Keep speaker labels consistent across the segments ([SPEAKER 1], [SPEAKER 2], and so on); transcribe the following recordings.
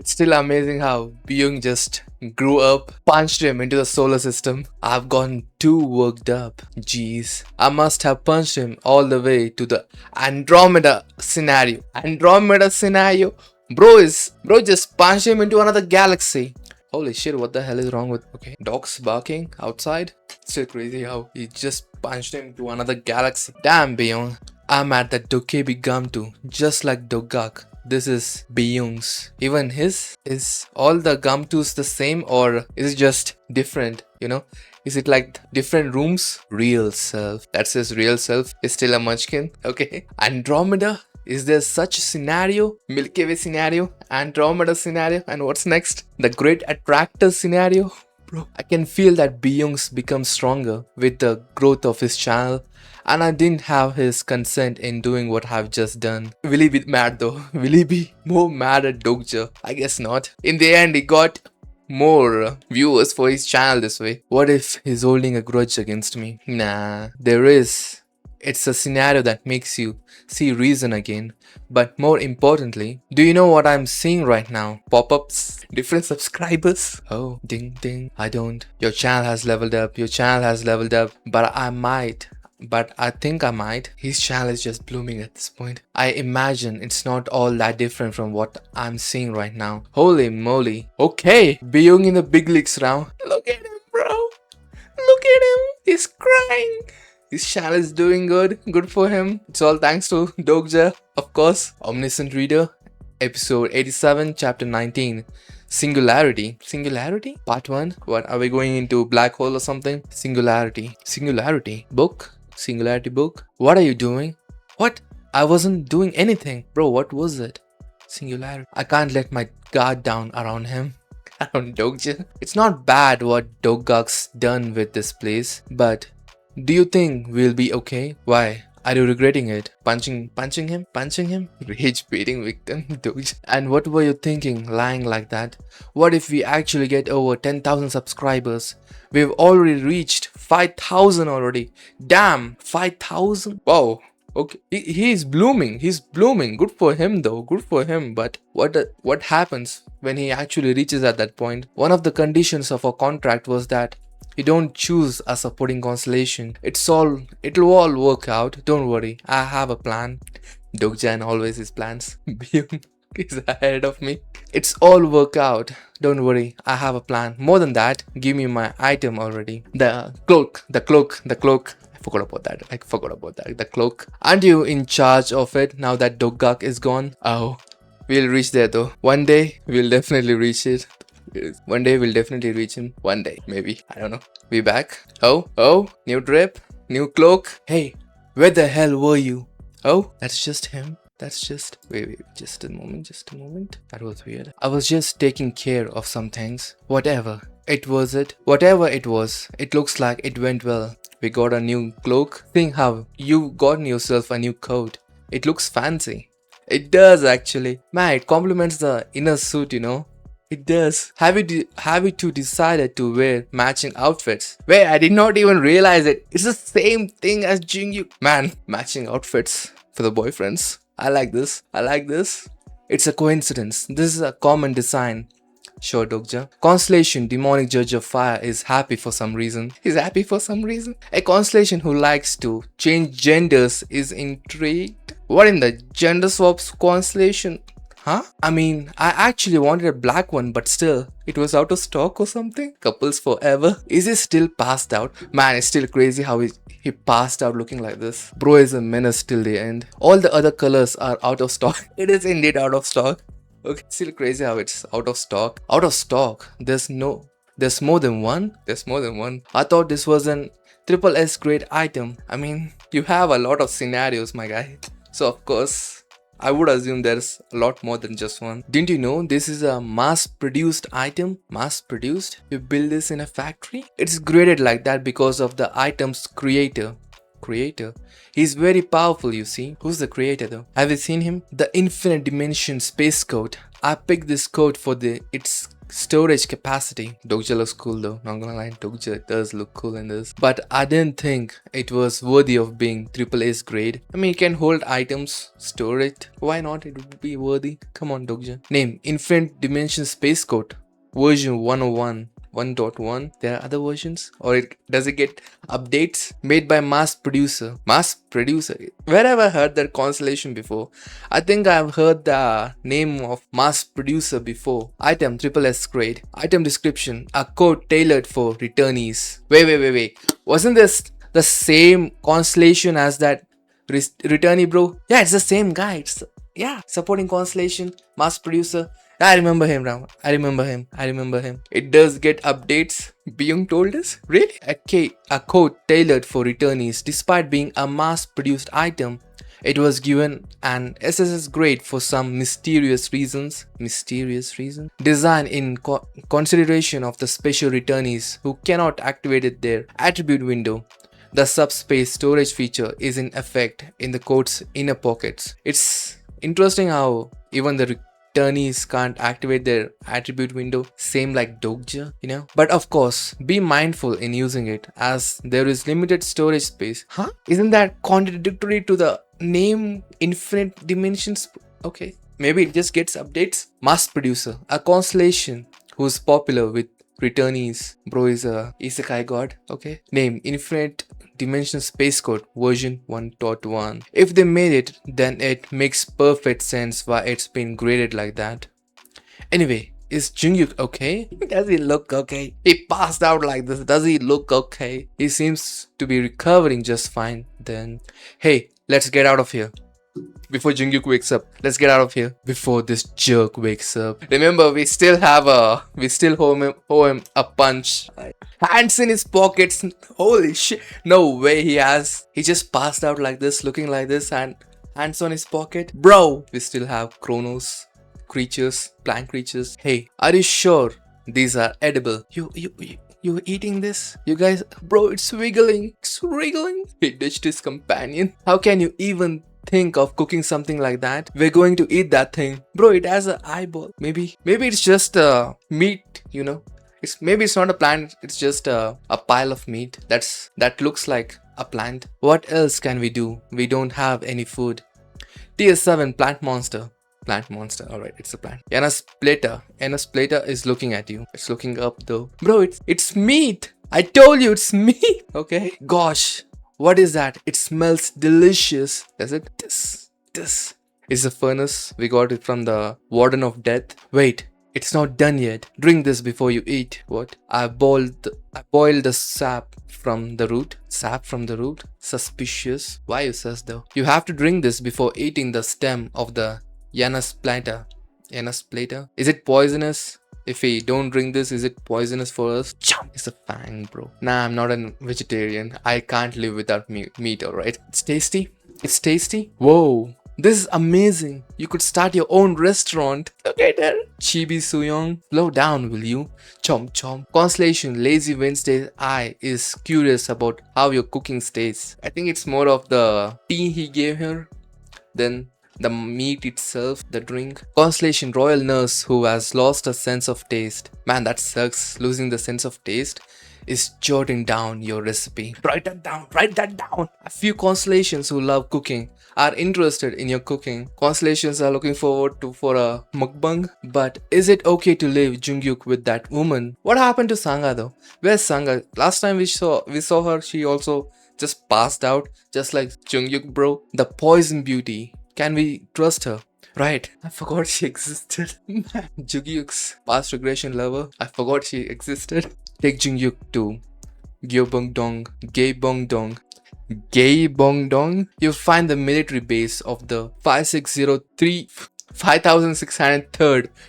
[SPEAKER 1] It's still amazing how Byung just grew up, punched him into the solar system. I've gotten too worked up. Jeez. I must have punched him all the way to the Andromeda scenario. Andromeda scenario? Bro just punched him into another galaxy. Holy shit, what the hell is wrong with... Okay, dogs barking outside. Still crazy how he just punched him to another galaxy. Damn, Byung. I'm at the Dokebi Gum 2, just like Dogak. This is Byung's. Even his, is all the Gum 2s the same, or is it just different, you know? Is it like different rooms? Real self. That's his real self. Is still a munchkin. Okay. Andromeda? Is there such a scenario? Milky Way scenario? Andromeda scenario? And what's next? The Great Attractor scenario? Bro, I can feel that Byung's become stronger with the growth of his channel, and I didn't have his consent in doing what I've just done. Will he be mad though? Will he be more mad at Dokja? I guess not. In the end, he got more viewers for his channel this way. What if he's holding a grudge against me? Nah, there is. It's a scenario that makes you see reason again. But more importantly, do you know what I'm seeing right now? Pop-ups? Different subscribers? Oh, ding ding. I don't. Your channel has leveled up. Your channel has leveled up. But I think I might. His channel is just blooming at this point. I imagine it's not all that different from what I'm seeing right now. Holy moly. Okay, Byung in the big leagues now. Look at him, bro. Look at him. He's crying. His channel is doing good. Good for him. It's all thanks to Dokja, of course. Omniscient Reader, episode 87, chapter 19. Singularity. Singularity? Part 1? What? Are we going into black hole or something? Singularity. Singularity. Book? Singularity book? What are you doing? What? I wasn't doing anything. Bro, what was it? Singularity. I can't let my guard down around him. Around Dokja. It's not bad what Dogak's done with this place, but do you think we'll be okay? Why? Are you regretting it? Punching him? Rage baiting victim, Dokja. And what were you thinking lying like that? What if we actually get over 10,000 subscribers? We've already reached 5,000 already. Damn, 5,000? Wow. Okay, he's blooming. He's blooming. Good for him though. Good for him. But what happens when he actually reaches at that point? One of the conditions of our contract was that you don't choose a supporting constellation. It'll all work out. Don't worry. I have a plan. Dokjan always his plans. Byung is ahead of me. It's all work out. Don't worry. I have a plan. More than that, give me my item already. The cloak. I forgot about that. The cloak. Aren't you in charge of it now that Dogak is gone? Oh, we'll reach there though. One day, we'll definitely reach it. One day we'll definitely reach him. One day, maybe. I don't know. We back. Oh, new drip, new cloak. Hey, where the hell were you? Oh, that's just him. That's just... Wait, just a moment. That was weird. I was just taking care of some things. Whatever it was, it looks like it went well. We got a new cloak. Think how you've gotten yourself a new coat. It looks fancy. It does actually. Man, it complements the inner suit, you know. It does. Have you two decided to wear matching outfits? Wait, I did not even realize it. It's the same thing as Jingyu. Man, matching outfits for the boyfriends. I like this. It's a coincidence. This is a common design. Sure, Dokja. Constellation, demonic judge of fire, is happy for some reason. He's happy for some reason. A constellation who likes to change genders is intrigued. What in the gender swaps constellation? Huh? I mean, I actually wanted a black one, but still, it was out of stock or something? Couples forever? Is he still passed out? Man, it's still crazy how he passed out looking like this. Bro is a menace till the end. All the other colors are out of stock. It is indeed out of stock. Okay, still crazy how it's out of stock. Out of stock? There's more than one? There's more than one. I thought this was an triple S grade item. I mean, you have a lot of scenarios, my guy. So of course, I would assume there's a lot more than just one. Didn't you know this is a mass-produced item? Mass-produced? You build this in a factory? It's graded like that because of the item's creator. He's very powerful, you see. Who's the creator though? Have you seen him? The Infinite Dimension Space Coat. I picked this coat for its storage capacity. Dokja looks cool though, not gonna lie, Dokja does look cool in this. But I didn't think it was worthy of being AAA's grade. I mean, it can hold items, store it. Why not? It would be worthy. Come on, Dokja. Name, Infinite Dimension Space Code, version 101. 1.1. There are other versions, or does it get updates made by mass producer? Where have I heard that constellation before? I think I've heard the name of mass producer before. Item triple S grade. Item description: a code tailored for returnees. Wait. Wasn't this the same constellation as that returnee, bro? Yeah, it's the same guy. Supporting constellation, mass producer. I remember him, Ram. I remember him. It does get updates. Byung told us? Really? A code tailored for returnees. Despite being a mass-produced item, it was given an SSS grade for some mysterious reasons. Design in consideration of the special returnees who cannot activate their attribute window. The subspace storage feature is in effect in the code's inner pockets. It's interesting how even the returnees can't activate their attribute window, same like Dokja, you know. But of course, be mindful in using it as there is limited storage space. Huh? Isn't that contradictory to the name Infinite Dimensions? Okay, maybe it just gets updates. Mass producer, a constellation who's popular with returnees. Bro is a isekai god. Okay, name Infinite Dimension Space Code version 1.1. If they made it, then it makes perfect sense why it's been graded like that. Anyway, is Jungyuk okay? Does he look okay? He passed out like this. Does he look okay? He seems to be recovering just fine. Then, hey, let's get out of here. Before Jungyuk wakes up, let's get out of here before this jerk wakes up. Remember, we still owe him a punch. Hands in his pockets. Holy shit. No way he has. He just passed out like this, looking like this, and hands on his pocket. Bro, we still have Chronos creatures, plant creatures. Hey, are you sure these are edible? You eating this? You guys, bro, it's wiggling. He ditched his companion. How can you even think of cooking something like that? We're going to eat that thing. Bro, it has an eyeball. Maybe it's just meat, you know. Maybe it's not a plant, it's just a pile of meat that looks like a plant. What else can we do? We don't have any food. TS7 plant monster. Alright, it's a plant. Yanas Plata is looking at you. It's looking up though. Bro, it's meat. I told you it's meat. Okay. Gosh. What is that? It smells delicious. Does it? This is a furnace. We got it from the Warden of Death. Wait, it's not done yet. Drink this before you eat. What? I boiled the sap from the root. Suspicious. Why you sus though? You have to drink this before eating the stem of the Yanas Plata. Is it poisonous? If we don't drink this, is it poisonous for us? It's a fang, bro. Nah, I'm not a vegetarian. I can't live without meat, alright? It's tasty. Whoa, this is amazing. You could start your own restaurant. Look at her. Chibi Suyong, slow down, will you? Chomp. Constellation, Lazy Wednesday Eye is curious about how your cooking tastes. I think it's more of the tea he gave her than the meat itself, the drink. Constellation, Royal Nurse who has lost a sense of taste. Man, that sucks. Losing the sense of taste is jotting down your recipe. Write that down. A few constellations who love cooking are interested in your cooking. Constellations are looking forward for a mukbang. But is it okay to leave Jungyuk with that woman? What happened to Sanga though? Where's Sanga? Last time we saw her, she also just passed out, just like Jungyuk, bro. The poison beauty. Can we trust her? Right, I forgot she existed. Jungyuk's past regression lover. I forgot she existed. Take Jungyuk to Gyeobongdong. You'll find the military base of the 5603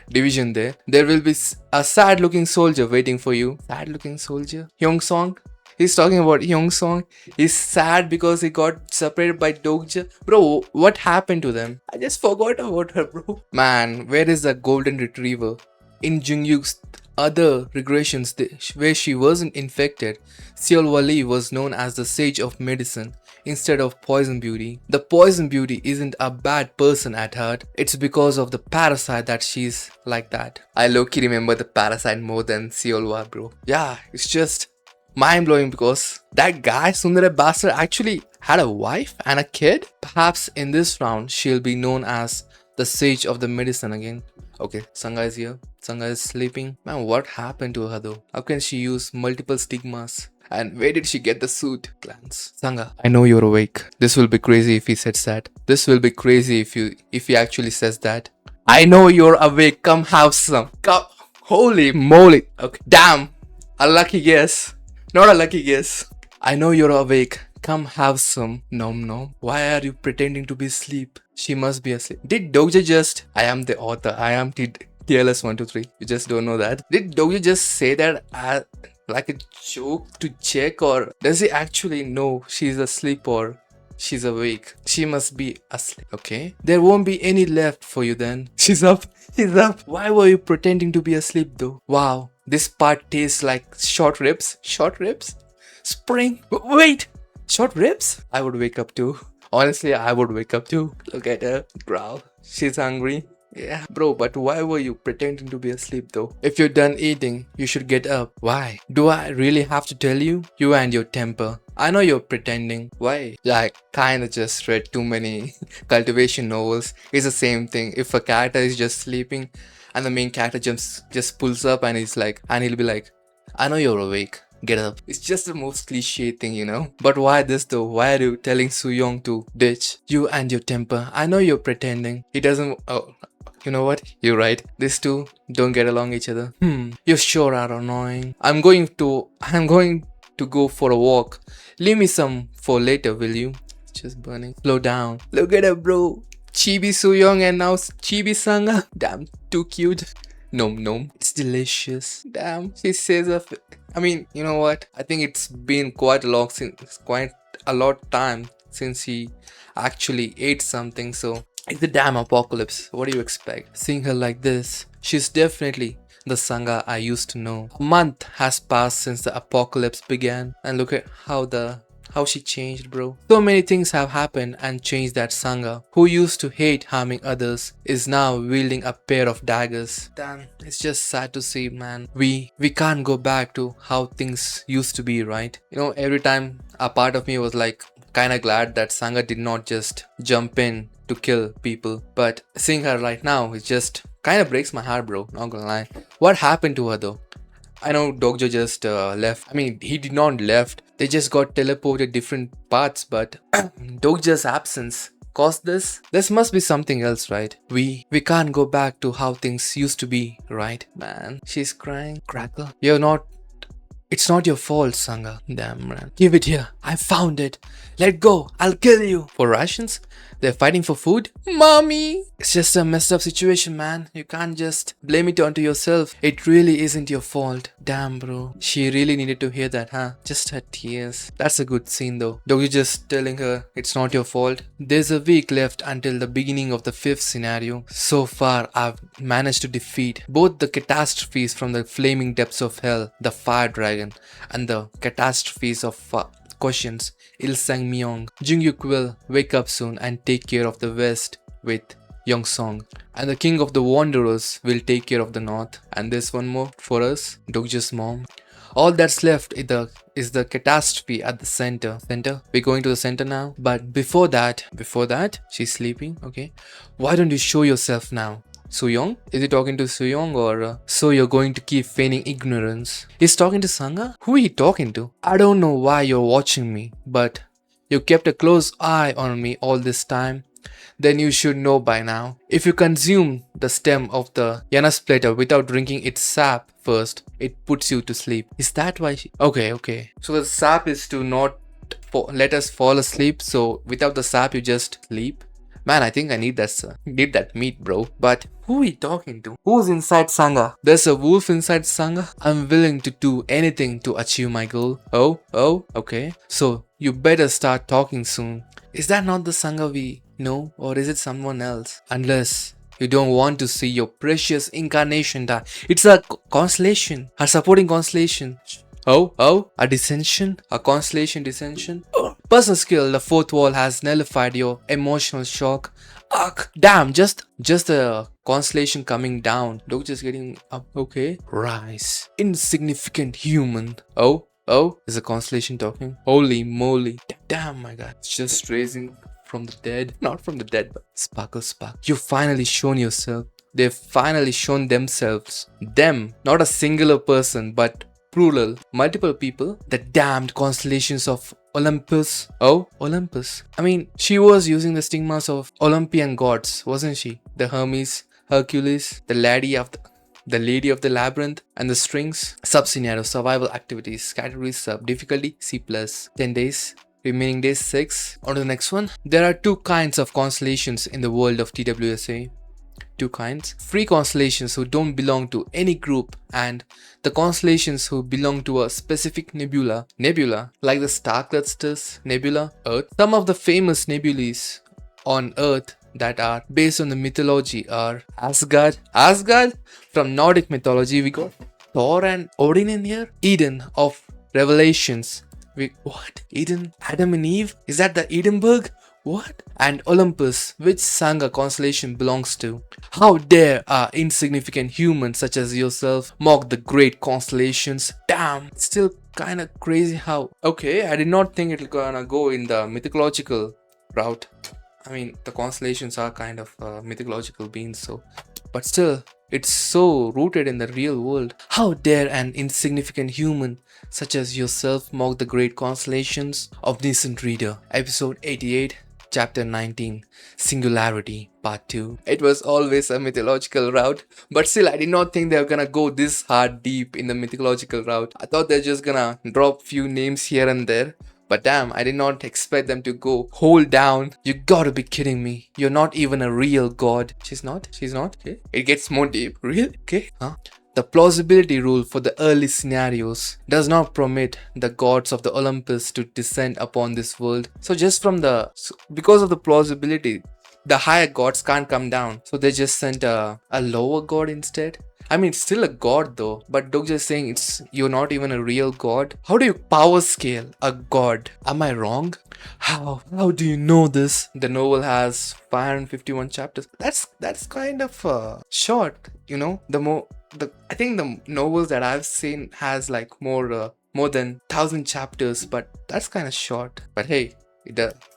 [SPEAKER 1] Division there. There will be a sad looking soldier waiting for you. Sad looking soldier? Hyongsong? He's talking about Hyongsong. He's sad because he got separated by Dokja. Bro, what happened to them? I just forgot about her, bro. Man, where is the golden retriever? In Jungyuk's other regressions where she wasn't infected, Seol Wali was known as the sage of medicine. instead of Poison Beauty. The Poison Beauty isn't a bad person at heart, it's because of the parasite that she's like that. I low-key remember the parasite more than Seolwa, bro. Yeah, it's just mind-blowing because that guy, Sundara Bastard, actually had a wife and a kid. Perhaps in this round, she'll be known as the Sage of the Medicine again. Okay, Sangha is here. Sangha is sleeping. Man, what happened to her though? How can she use multiple stigmas? And where did she get the suit? Glance. Sangha, I know you're awake. This will be crazy if he says that. This will be crazy if he actually says that. I know you're awake. Come have some. Come. Holy moly. Okay. Damn. A lucky guess. Not a lucky guess. I know you're awake. Come have some. Nom nom. Why are you pretending to be asleep? She must be asleep. Did Doja just... I am the author. I am TLS123. You just don't know that. Did Doja just say that like a joke to check, or does he actually know she's asleep or she's awake? She must be asleep. Okay. There won't be any left for you then. She's up. She's up. Why were you pretending to be asleep though? Wow. This part tastes like short ribs. Short ribs? Spring. Wait. Short ribs? I would wake up too. Honestly, I would wake up too. Look at her. Growl. She's hungry. Yeah, bro, but why were you pretending to be asleep though? If you're done eating, you should get up. Why? Do I really have to tell you? You and your temper. I know you're pretending. Why? Yeah, I kinda just read too many cultivation novels. It's the same thing. If a character is just sleeping and the main character just pulls up and he'll be like, I know you're awake. Get up. It's just the most cliche thing, you know. But why this though? Why are you telling Soo-young to ditch? You and your temper. I know you're pretending. He doesn't... Oh, you know what? You're right. These two don't get along each other. You sure are annoying. I'm going to go for a walk. Leave me some for later, will you? It's just burning. Slow down. Look at her, bro. Chibi Soo-young and now Chibi Sangha. Damn, too cute. Nom nom. It's delicious. Damn. She says of it. I mean, you know what? I think it's been quite a lot time since he actually ate something, so it's the damn apocalypse. What do you expect? Seeing her like this, she's definitely the Sangha I used to know. A month has passed since the apocalypse began, and look at how she changed, bro. So many things have happened and changed that Sangha, who used to hate harming others, is now wielding a pair of daggers. Damn, it's just sad to see, man. We can't go back to how things used to be, right? You know, every time a part of me was like kinda glad that Sangha did not just jump in to kill people. But seeing her right now, it just kinda breaks my heart, bro. Not gonna lie. What happened to her though? I know Dokjo just left. I mean, he did not left. They just got teleported different paths, but Dokjo's absence caused this. This must be something else, right? We can't go back to how things used to be, right? Man, she's crying. Crackle. It's not your fault, Sangha. Damn, man. Give it here. I found it. Let go. I'll kill you. For rations? They're fighting for food? Mommy! It's just a messed up situation, man. You can't just blame it onto yourself. It really isn't your fault. Damn, bro. She really needed to hear that, huh? Just her tears. That's a good scene, though. Dogi just telling her it's not your fault. There's a week left until the beginning of the 5th scenario. So far, I've managed to defeat both the catastrophes from the flaming depths of hell, the fire dragon, and the catastrophes of questions. Il Sang Myung. Jungkook will wake up soon and take care of the west with Yongsong. And the king of the wanderers will take care of the north. And there's one more for us, Dokjo's mom. All that's left is the catastrophe at the center. We're going to the center now. But before that, she's sleeping, okay? Why don't you show yourself now? Soo-young? Is he talking to Soo-young or so you're going to keep feigning ignorance? He's talking to Sangha? Who are he talking to? I don't know why you're watching me, but you kept a close eye on me all this time. Then you should know by now. If you consume the stem of the Yanaspleta without drinking its sap first, it puts you to sleep. Is that why she... Okay. So the sap is to not let us fall asleep. So without the sap, you just sleep. Man, I think I need that meat, bro. But who are we talking to? Who's inside Sangha? There's a wolf inside Sangha? I'm willing to do anything to achieve my goal. Oh, okay. So you better start talking soon. Is that not the Sangha we know? Or is it someone else? Unless you don't want to see your precious incarnation die. It's a constellation. Her supporting constellation. A dissension? A constellation dissension? Personal skill, the fourth wall has nullified your emotional shock. Ugh, damn, just a constellation coming down. Look, just getting up. Okay. Rise. Insignificant human. Is a constellation talking? Holy moly. Damn, my god. It's just raising from the dead. Not from the dead, but sparkle. You've finally shown yourself. They've finally shown themselves. Them. Not a singular person, but plural. Multiple people. The damned constellations of Olympus. Oh, Olympus. I mean, she was using the stigmas of Olympian gods, wasn't she? The Hermes, Hercules, the Lady of the Labyrinth, and the strings. Sub-scenario, survival activities, category sub, difficulty C+, 10 days, remaining days 6. On to the next one. There are two kinds of constellations in the world of TWSA. Two kinds. Free constellations who don't belong to any group, and the constellations who belong to a specific nebula, like the star clusters nebula, Earth. Some of the famous nebulae on Earth that are based on the mythology are Asgard. From Nordic mythology, we got Thor and Odin in here. Eden of Revelations. What? Eden? Adam and Eve? Is that the Edinburgh? What? And Olympus, which Sangha constellation belongs to. How dare insignificant humans such as yourself mock the great constellations? Damn, it's still kind of crazy how. Okay, I did not think it gonna go in the mythological route. I mean, the constellations are kind of mythological beings, so. But still, it's so rooted in the real world. How dare an insignificant human such as yourself mock the great constellations? Omniscient Reader, episode 88. Chapter 19, Singularity, Part 2. It was always a mythological route, but still I did not think they were gonna go this hard deep in the mythological route. I thought they're just gonna drop few names here and there, but damn, I did not expect them to go whole down. You gotta be kidding me. You're not even a real god. She's not? Okay. It gets more deep. Really? Okay. Huh? The plausibility rule for the early scenarios does not permit the gods of the Olympus to descend upon this world. So because of the plausibility, the higher gods can't come down. So they just sent a lower god instead. I mean, it's still a god though, but Doug just saying you're not even a real god. How do you power scale a god? Am I wrong? How do you know this? The novel has 551 chapters. That's kind of short, you know. I think the novels that I've seen has like more than 1,000 chapters, but that's kind of short. But hey,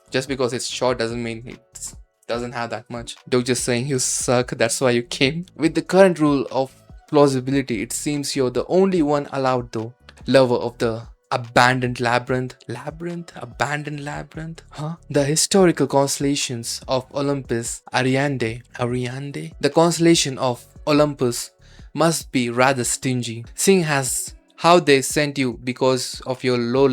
[SPEAKER 1] just because it's short doesn't mean it doesn't have that much. Doug just saying you suck, that's why you came. With the current rule of plausibility, it seems you're the only one allowed though. Lover of the abandoned labyrinth. Abandoned labyrinth? Huh? The historical constellations of Olympus, Ariande. The constellation of Olympus must be rather stingy, seeing as how they sent you because of your low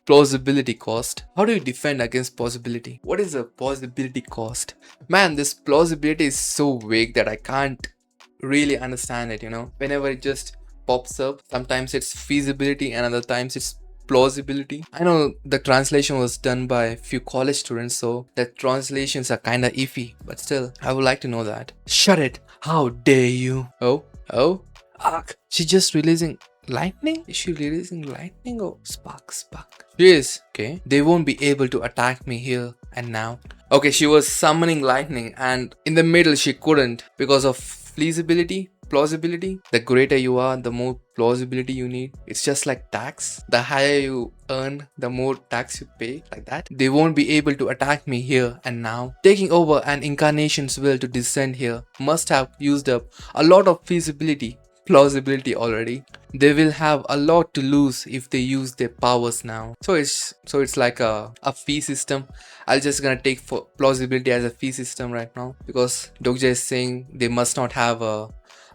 [SPEAKER 1] plausibility cost. How do you defend against plausibility? What is a plausibility cost? Man, this plausibility is so vague that I can't really understand it, you know. Whenever it just pops up, sometimes it's feasibility and other times it's plausibility. I know the translation was done by a few college students, so the translations are kind of iffy, but still, I would like to know that. Shut it! How dare you! Oh? Ark! She's just releasing lightning? Is she releasing lightning or spark? She is. Okay. They won't be able to attack me here and now. Okay, she was summoning lightning and in the middle she couldn't because of plausibility. The greater you are, the more plausibility you need. It's just like tax. The higher you earn, the more tax you pay, like that. They won't be able to attack me here and now. Taking over an incarnation's will to descend here must have used up a lot of plausibility already. They will have a lot to lose if they use their powers now. So it's like a fee system. I'm just gonna take for plausibility as a fee system right now, because Dokja is saying they must not have a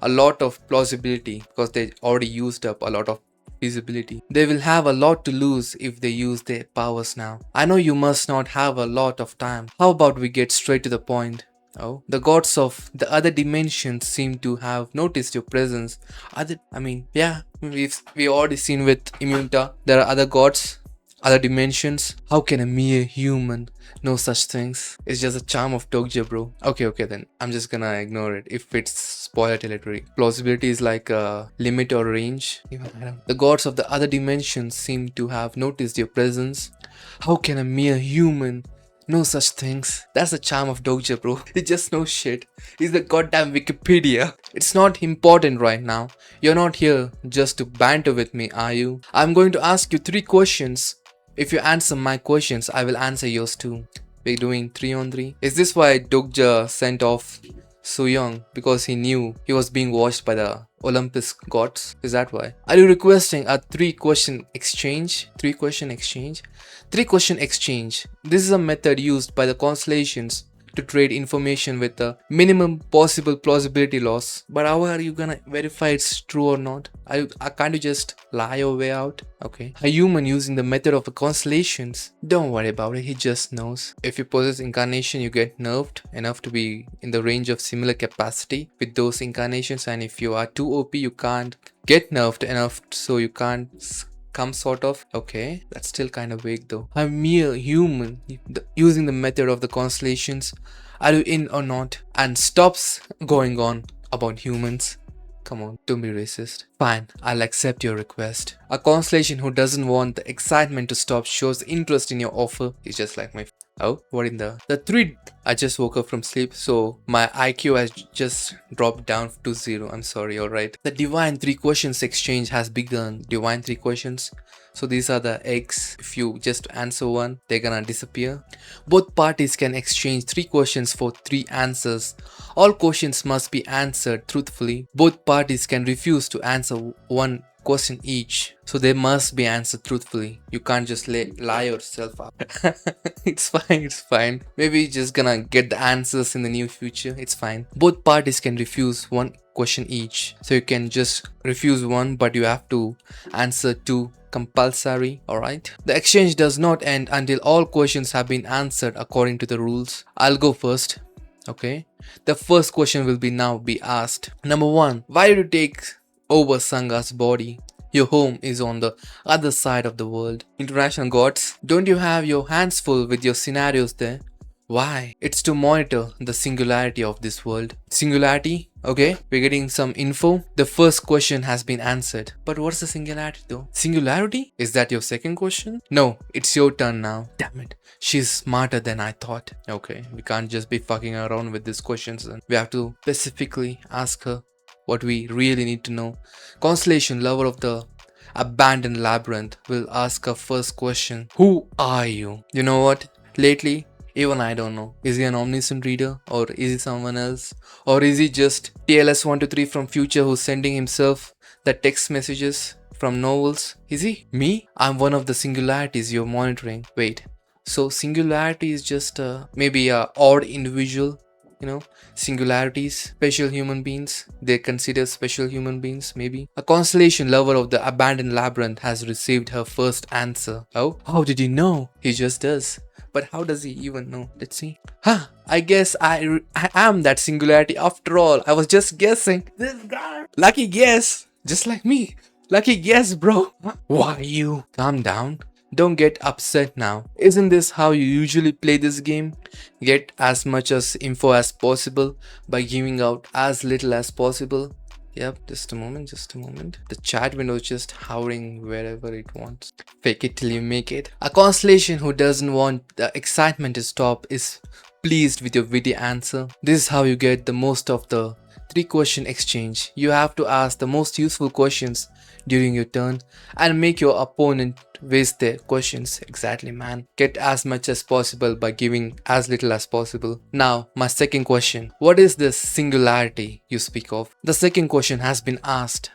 [SPEAKER 1] lot of plausibility because they already used up a lot of feasibility. They will have a lot to lose if they use their powers now. I know you must not have a lot of time. How about we get straight to the point? Oh, the gods of the other dimensions seem to have noticed your presence. We already seen with Immunta. There are other gods, other dimensions. How can a mere human know such things? It's just a charm of Dokja, bro. Okay, then I'm just gonna ignore it. If it's spoiler territory. Plausibility is like a limit or range. Even I don't. The gods of the other dimensions seem to have noticed your presence. How can a mere human know such things? That's the charm of Doja, bro. He just knows shit. He's the goddamn Wikipedia. It's not important right now. You're not here just to banter with me, are you? I'm going to ask you 3 questions. If you answer my questions, I will answer yours too. We're doing 3 on 3. Is this why Dokja sent off so young? Because he knew he was being watched by the Olympus gods? Is that why? Are you requesting a 3-question exchange? 3-question exchange? 3-question exchange. This is a method used by the constellations to trade information with the minimum possible plausibility loss. But how are you gonna verify it's true or not? Can't you just lie your way out? Okay. A human using the method of the constellations. Don't worry about it, he just knows. If you possess incarnation, you get nerfed enough to be in the range of similar capacity with those incarnations, and if you are too OP, you can't get nerfed enough so you can't come sort of. Okay, that's still kind of vague though. A mere human using the method of the constellations. Are you in or not? And stops going on about humans. Come on, don't be racist. Fine, I'll accept your request. A constellation who doesn't want the excitement to stop shows interest in your offer. He's just like my... Oh, what in the 3... I just woke up from sleep, so my IQ has just dropped down to 0. I'm sorry, alright. The divine 3 questions exchange has begun. Divine 3 questions. So these are the eggs. If you just answer one, they're gonna disappear. Both parties can exchange 3 questions for 3 answers. All questions must be answered truthfully. Both parties can refuse to answer one question each. So they must be answered truthfully. You can't just lie yourself up. It's fine. Maybe you're just gonna get the answers in the near future. It's fine. Both parties can refuse one question each. So you can just refuse one, but you have to answer 2 compulsory. Alright. The exchange does not end until all questions have been answered according to the rules. I'll go first. Okay. The first question will now be asked. Number 1. Why did you take over Sanga's body? Your home is on the other side of the world. International gods, don't you have your hands full with your scenarios there? Why? It's to monitor the singularity of this world. Singularity? Okay, we're getting some info. The first question has been answered. But what's the singularity though? Singularity? Is that your second question? No, it's your turn now. Damn it. She's smarter than I thought. Okay, we can't just be fucking around with these questions then. We have to specifically ask her what we really need to know. Constellation, lover of the abandoned labyrinth, will ask her first question. Who are you? You know what? Lately, even I don't know. Is he an omniscient reader? Or is he someone else? Or is he just TLS123 from future who's sending himself the text messages from novels? Is he? Me? I'm one of the singularities you're monitoring. Wait. So singularity is just maybe a odd individual? You know, singularities, special human beings, they're considered special human beings, maybe. A constellation lover of the abandoned labyrinth has received her first answer. Oh, how did he know? He just does. But how does he even know? Let's see. I guess I am that singularity after all. I was just guessing. This guy. Lucky guess. Just like me. Lucky guess, bro. Why you? Calm down. Don't get upset now. Isn't this how you usually play this game? Get as much as info as possible by giving out as little as possible. Yep, just a moment. The chat window is just hovering wherever it wants. Fake it till you make it. A constellation who doesn't want the excitement to stop is pleased with your witty answer. This is how you get the most of the 3-question exchange. You have to ask the most useful questions during your turn and make your opponent waste their questions. Exactly, man. Get as much as possible by giving as little as possible. Now, my second question. What is this singularity you speak of? The second question has been asked.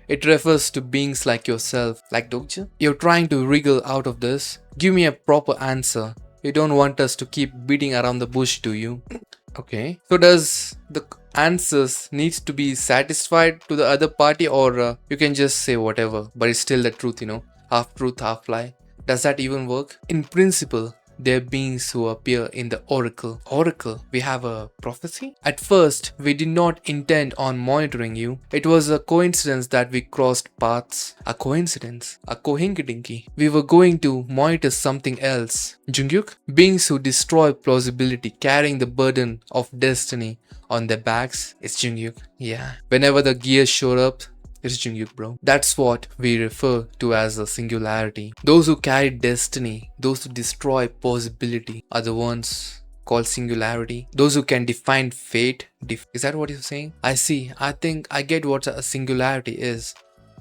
[SPEAKER 1] It refers to beings like yourself, like Dokja. You're trying to wriggle out of this. Give me a proper answer. You don't want us to keep beating around the bush, do you? Okay. So does the answers needs to be satisfied to the other party, or you can just say whatever, but it's still the truth, you know? Half truth, half lie. Does that even work? In principle, They're beings who appear in the oracle. Oracle, we have a prophecy? At first, we did not intend on monitoring you. It was a coincidence that we crossed paths. A coincidence? A kohinkadinky. We were going to monitor something else. Jungkook? Beings who destroy plausibility, carrying the burden of destiny on their backs. It's Jungkook. Yeah. Whenever the gears showed up, it's Jungkook, bro. That's what we refer to as a singularity. Those who carry destiny, those who destroy possibility are the ones called singularity. Those who can define fate. Is that what you're saying? I see. I think I get what a singularity is.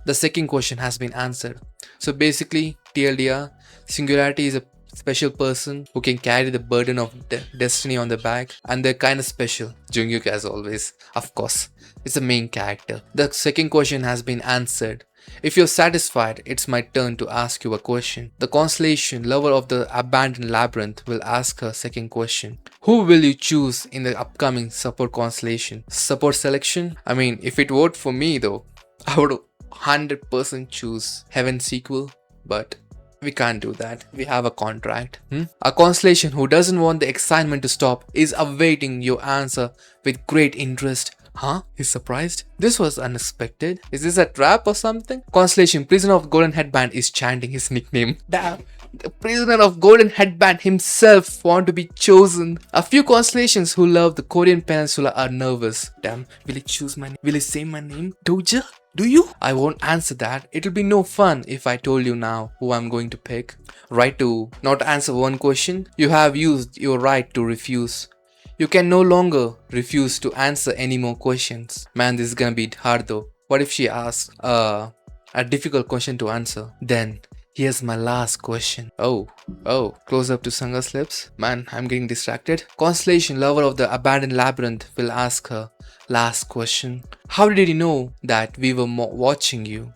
[SPEAKER 1] The second question has been answered. So basically, TLDR, singularity is a special person who can carry the burden of destiny on their back, and they're kind of special. Jungkook, as always, of course, is the main character. The second question has been answered. If you're satisfied, it's my turn to ask you a question. The constellation lover of the abandoned labyrinth will ask her second question. Who will you choose in the upcoming support constellation? Support selection? I mean, if it were for me though, I would 100% choose Heaven Sequel, but we can't do that. We have a contract. A constellation who doesn't want the excitement to stop is awaiting your answer with great interest. Huh? He's surprised? This was unexpected. Is this a trap or something? Constellation Prisoner of Golden Headband is chanting his nickname. Damn. The Prisoner of Golden Headband himself want to be chosen. A few constellations who love the Korean peninsula are nervous. Damn. Will he choose my name? Will he say my name? Doja? Do you? I won't answer that. It'll be no fun if I told you now who I'm going to pick. Right to not answer one question. You have used your right to refuse. You can no longer refuse to answer any more questions. Man, this is gonna be hard though. What if she asks a difficult question to answer? Then here's my last question. Oh, close up to Sanga's lips. Man, I'm getting distracted. Constellation lover of the abandoned labyrinth will ask her last question. How did you know that we were watching you?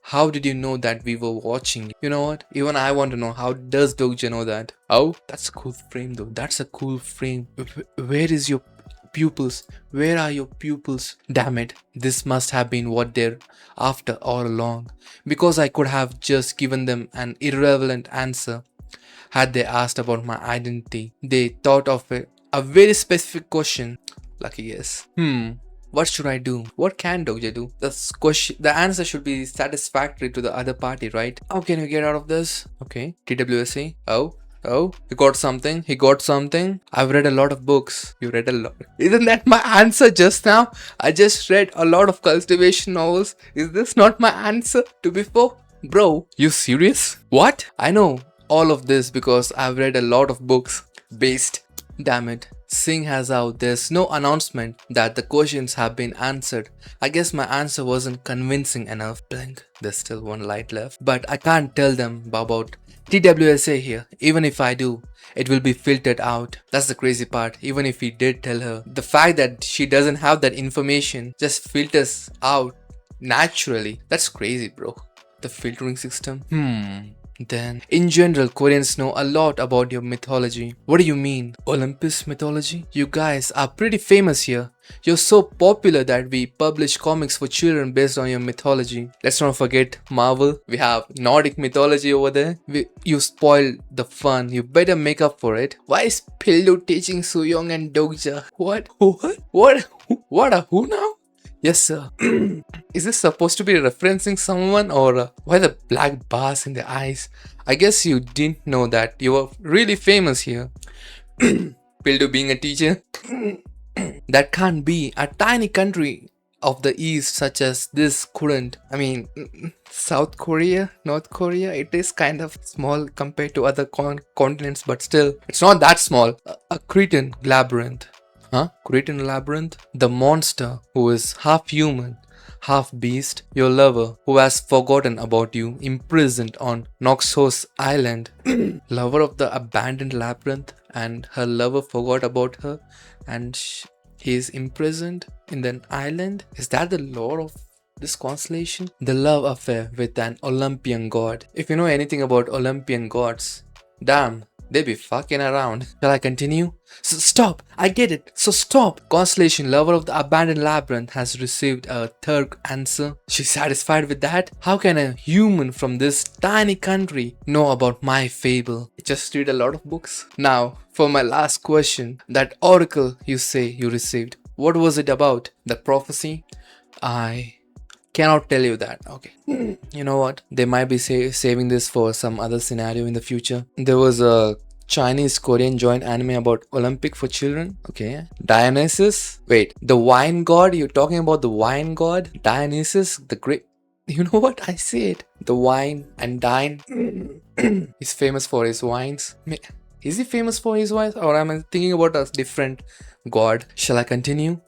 [SPEAKER 1] How did you know that we were watching you? You know what? Even I want to know, how does Doja know that? Oh, that's a cool frame though. That's a cool frame. Where is your pupils? Where are your pupils? Damn it. This must have been what they're after all along. Because I could have just given them an irrelevant answer had they asked about my identity. They thought of a very specific question. Lucky guess. What should I do? What can Doja do? The answer should be satisfactory to the other party, right? How can we get out of this? Okay. TWSA. Oh, he got something. I've read a lot of books. You read a lot. Isn't that my answer just now? I just read a lot of cultivation novels. Is this not my answer to before? Bro, you serious? What? I know all of this because I've read a lot of books based. Damn it. Seeing as how there's no announcement that the questions have been answered, I guess my answer wasn't convincing enough. Blink. There's still one light left. But I can't tell them about TWSA here. Even if I do, it will be filtered out. That's the crazy part. Even if we did tell her, the fact that she doesn't have that information just filters out naturally. That's crazy, bro. The filtering system. Then, in general, Koreans know a lot about your mythology. What do you mean? Olympus mythology? You guys are pretty famous here. You're so popular that we publish comics for children based on your mythology. Let's not forget Marvel. We have Nordic mythology over there. You spoiled the fun. You better make up for it. Why is Pildu teaching Sooyoung and Doja? What? What a who now? Yes, sir. Is this supposed to be referencing someone, or why the black bars in the eyes? I guess you didn't know that you were really famous here. Pildu being a teacher? That can't be. A tiny country of the east such as this couldn't. I mean, South Korea, North Korea, it is kind of small compared to other continents, but still, it's not that small. A Cretan labyrinth. Huh? Cretan labyrinth? The monster who is half human, half beast, your lover who has forgotten about you, imprisoned on Noxos Island. Lover of the abandoned labyrinth, and her lover forgot about her, and he is imprisoned in an island. Is that the lore of this constellation? The love affair with an Olympian god. If you know anything about Olympian gods, damn, They be fucking around. Shall I continue? Stop! I get it. So stop! Constellation, lover of the abandoned labyrinth, has received a third answer. She's satisfied with that? How can a human from this tiny country know about my fable? I just read a lot of books. Now, for my last question. That oracle you say you received. What was it about? The prophecy? I cannot tell you that. Okay. You know what? They might be saving this for some other scenario in the future. There was a Chinese-Korean joint anime about Olympic for children. Okay. Dionysus. Wait, the wine god? You're talking about the wine god? Dionysus, the great. You know what? I say it. The wine and dine. He's famous for his wines. Is he famous for his wines? Or am I thinking about a different god? Shall I continue?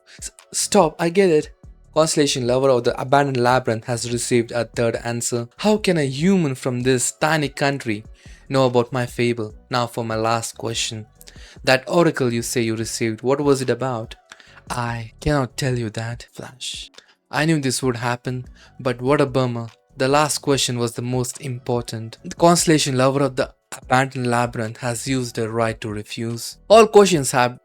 [SPEAKER 1] Stop, I get it. Constellation, lover of the abandoned labyrinth, has received a third answer. How can a human from this tiny country know about my fable? Now for my last question. That oracle you say you received, what was it about? I cannot tell you that, Flash. I knew this would happen, but what a bummer. The last question was the most important. The Constellation, lover of the abandoned labyrinth, has used her right to refuse. All questions have...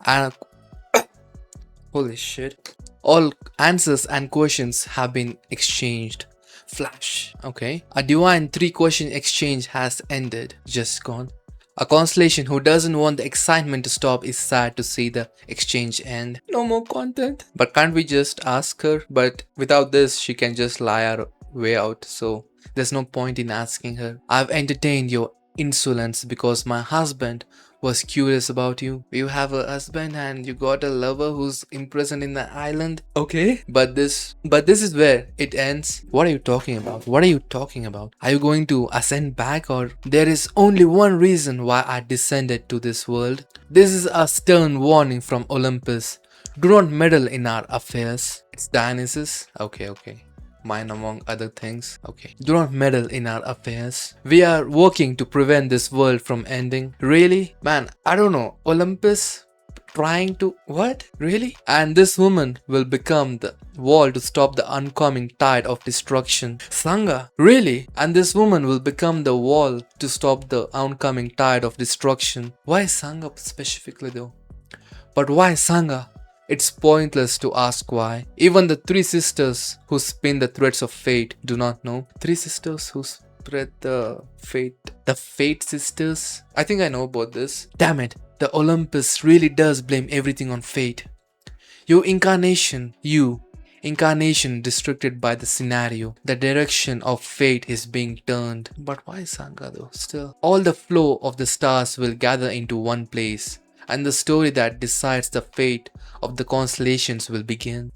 [SPEAKER 1] Holy shit. All answers and questions have been exchanged. Flash. Okay. A divine 3-question exchange has ended. Just gone. A constellation who doesn't want the excitement to stop is sad to see the exchange end. No more content. But can't we just ask her? But without this, she can just lie her way out. So there's no point in asking her. I've entertained your insolence because my husband was curious about you. You have a husband and you got a lover who's imprisoned in the island. Okay. But this is where it ends. What are you talking about? What are you talking about? Are you going to ascend back, or there is only one reason why I descended to this world? This is a stern warning from Olympus. Do not meddle in our affairs. It's Dionysus. Okay. Mine among other things. Okay. Do not meddle in our affairs. We are working to prevent this world from ending. Really? Man, I don't know. Olympus trying to... What? Really? And this woman will become the wall to stop the oncoming tide of destruction. Sangha? Really? And this woman will become the wall to stop the oncoming tide of destruction. Why Sangha specifically though? But why Sangha? It's pointless to ask why. Even the 3 sisters who spin the threads of fate do not know. 3 sisters who spread the fate. The fate sisters? I think I know about this. Damn it. The Olympus really does blame everything on fate. You incarnation distracted by the scenario. The direction of fate is being turned. But why Sangha though? Still. All the flow of the stars will gather into one place. And the story that decides the fate of the constellations will begin.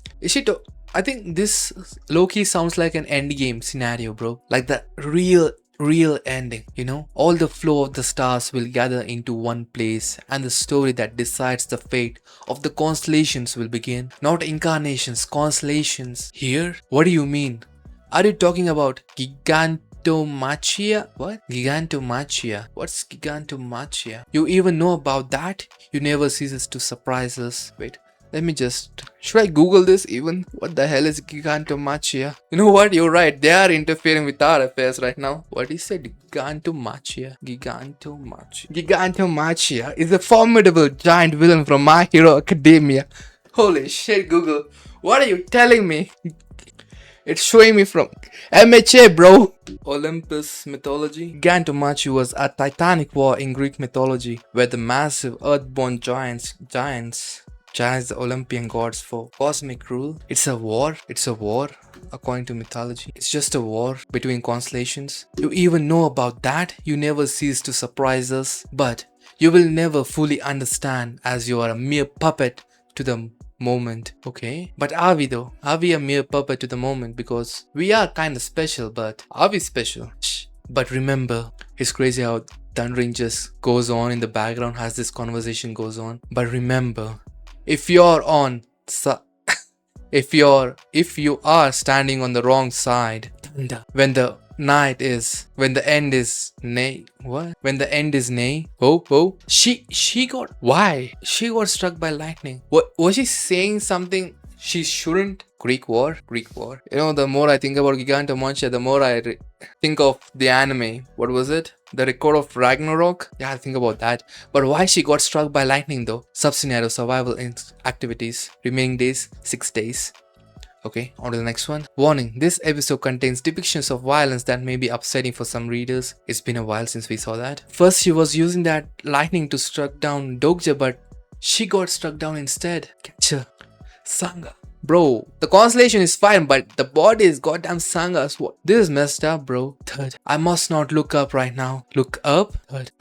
[SPEAKER 1] I think this low-key sounds like an endgame scenario, bro. Like the real ending, you know? All the flow of the stars will gather into one place and the story that decides the fate of the constellations will begin. Not incarnations, constellations. Here? What do you mean? Are you talking about Gigantomachia? What? Gigantomachia. What's Gigantomachia? You even know about that? You never ceases to surprise us. Wait, let me just... Should I Google this even? What the hell is Gigantomachia? You know what? You're right. They are interfering with our affairs right now. What is it? Gigantomachia. Gigantomachia is a formidable giant villain from My Hero Academia. Holy shit, Google. What are you telling me? It's showing me from MHA, bro. Olympus mythology. Gigantomachia was a titanic war in Greek mythology where the massive earthborn giants the Olympian gods for cosmic rule. It's a war according to mythology. It's just a war between constellations. You even know about that? You never cease to surprise us, but you will never fully understand as you are a mere puppet to the moment. Okay, but are we though? Are we a mere puppet to the moment? Because we are kind of special, but are we special? Shh. But remember, it's crazy how thundering just goes on in the background as this conversation goes on. But remember, if you are standing on the wrong side, when the end is nay. What? When the end is nay. Oh. She got... Why? She got struck by lightning. What? Was she saying something she shouldn't? Greek war. You know, the more I think about Gigantomachia, the more I think of the anime. What was it? The record of Ragnarok? Yeah, think about that. But why she got struck by lightning though? Sub-scenario survival activities. Remaining days, 6 days. Okay, on to the next one. Warning, this episode contains depictions of violence that may be upsetting for some readers. It's been a while since we saw that. First, she was using that lightning to struck down Dokja, but she got struck down instead. Catcher. Sangha. Bro, the constellation is fine, but the body is goddamn Sanga's. What? This is messed up, bro. Third, I must not look up right now. Look up? Third.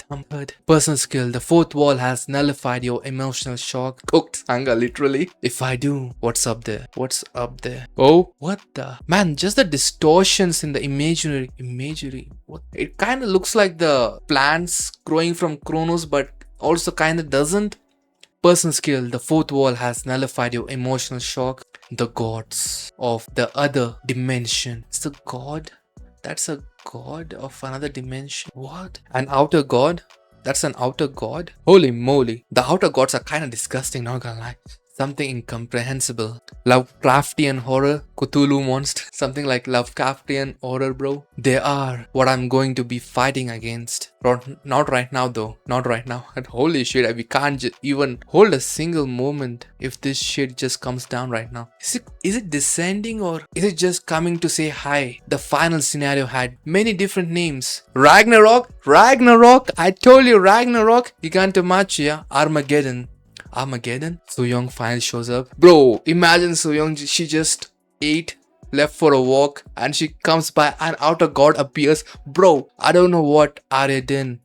[SPEAKER 1] Personal skill. The fourth wall has nullified your emotional shock. Cooked Sangha, literally. If I do, what's up there? What's up there? Oh, what the? Man, just the distortions in the imagery. What? It kind of looks like the plants growing from Kronos, but also kind of doesn't. Personal skill, the fourth wall has nullified your emotional shock. The gods of the other dimension. It's a god? That's a god of another dimension. What? An outer god? That's an outer god? Holy moly. The outer gods are kind of disgusting, not gonna lie. Something incomprehensible. Lovecraftian horror, Cthulhu monster, something like Lovecraftian horror, bro. They are what I'm going to be fighting against. Not right now though, not right now. And holy shit, we can't even hold a single moment if this shit just comes down right now. Is it descending or is it just coming to say hi? The final scenario had many different names. Ragnarok, I told you Ragnarok, Gigantomachia, Armageddon. Soo-young finally shows up. Bro, imagine Soo-young, she just ate, left for a walk, and she comes by, an outer god appears. Bro, I don't know what Ariande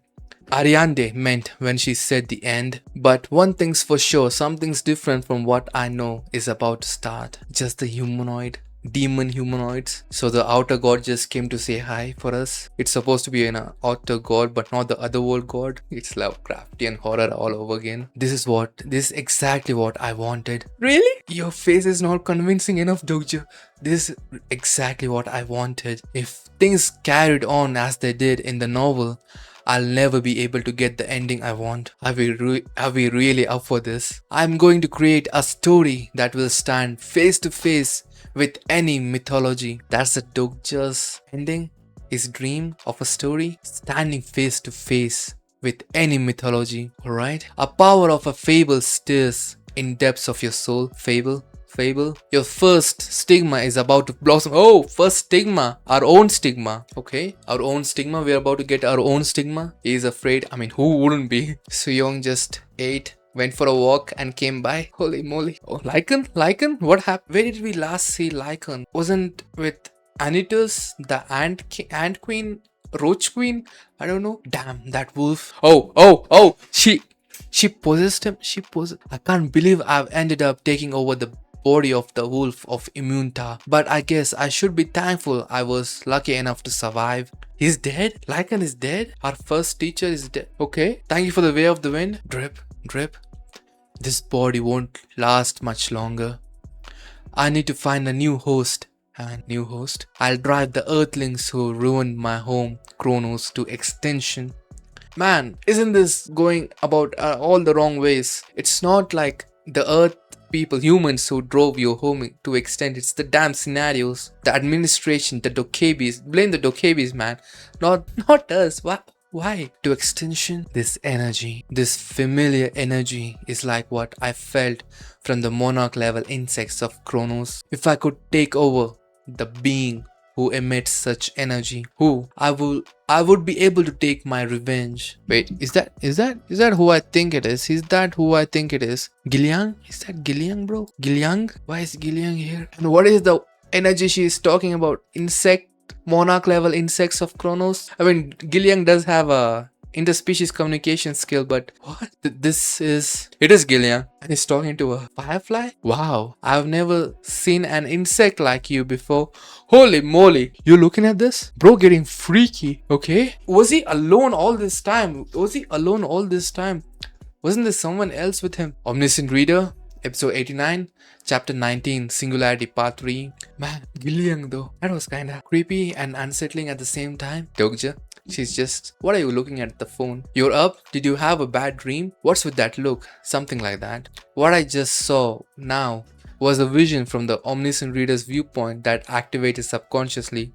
[SPEAKER 1] meant when she said the end, but one thing's for sure, something's different from what I know is about to start. Just the demon humanoids. So the outer god just came to say hi for us. It's supposed to be an outer god, but not the other world god. It's Lovecraftian horror all over again. This is exactly what I wanted. Really? Your face is not convincing enough, Dokja. This is exactly what I wanted. If things carried on as they did in the novel, I'll never be able to get the ending I want. Are we really up for this? I'm going to create a story that will stand face to face with any mythology. That's the Dokja's ending. His dream of a story standing face to face with any mythology. Alright? A power of a fable stirs in depths of your soul. Fable. Your first stigma is about to blossom. Oh, first stigma. Our own stigma. Okay. Our own stigma. We're about to get our own stigma. He's afraid. I mean, who wouldn't be? Soo-young just ate, went for a walk and came by. Holy moly. Oh, Lycan? What happened? Where did we last see Lycan? Wasn't with Anitus, the ant queen? Roach queen? I don't know. Damn, that wolf. Oh. She possessed him. I can't believe I've ended up taking over the body of the wolf of Immunta. But I guess I should be thankful I was lucky enough to survive. He's dead? Lycan is dead? Our first teacher is dead. Okay. Thank you for the way of the wind. Drip. This body won't last much longer. I need to find a new host. I'll drive the earthlings who ruined my home, Kronos, to extinction. Man, isn't this going about all the wrong ways? It's not like the earth people, humans who drove your home to extent. It's the damn scenarios, the administration, the Dokebis. Blame the Dokebis, man. Not us. Why? To extinction? This energy, this familiar energy is like what I felt from the monarch level insects of Kronos. If I could take over the being who emits such energy, I would be able to take my revenge. Wait, is that who I think it is? Is that who I think it is? Gilliang? Is that Gilliang, bro? Gilliang? Why is Gilliang here? And what is the energy she is talking about? Monarch level insects of Kronos? I mean, Gilliang does have a interspecies communication skill, but what? It is Gilliang and he's talking to a firefly? Wow, I've never seen an insect like you before. Holy moly, you looking at this? Bro, getting freaky. Okay, was he alone all this time? Wasn't there someone else with him? Omniscient Reader, episode 89, chapter 19, Singularity, part 3. Man, Gilliang though, that was kinda creepy and unsettling at the same time. Dokja, she's just, what are you looking at the phone? You're up? Did you have a bad dream? What's with that look? Something like that. What I just saw now was a vision from the Omniscient Reader's viewpoint that activated subconsciously.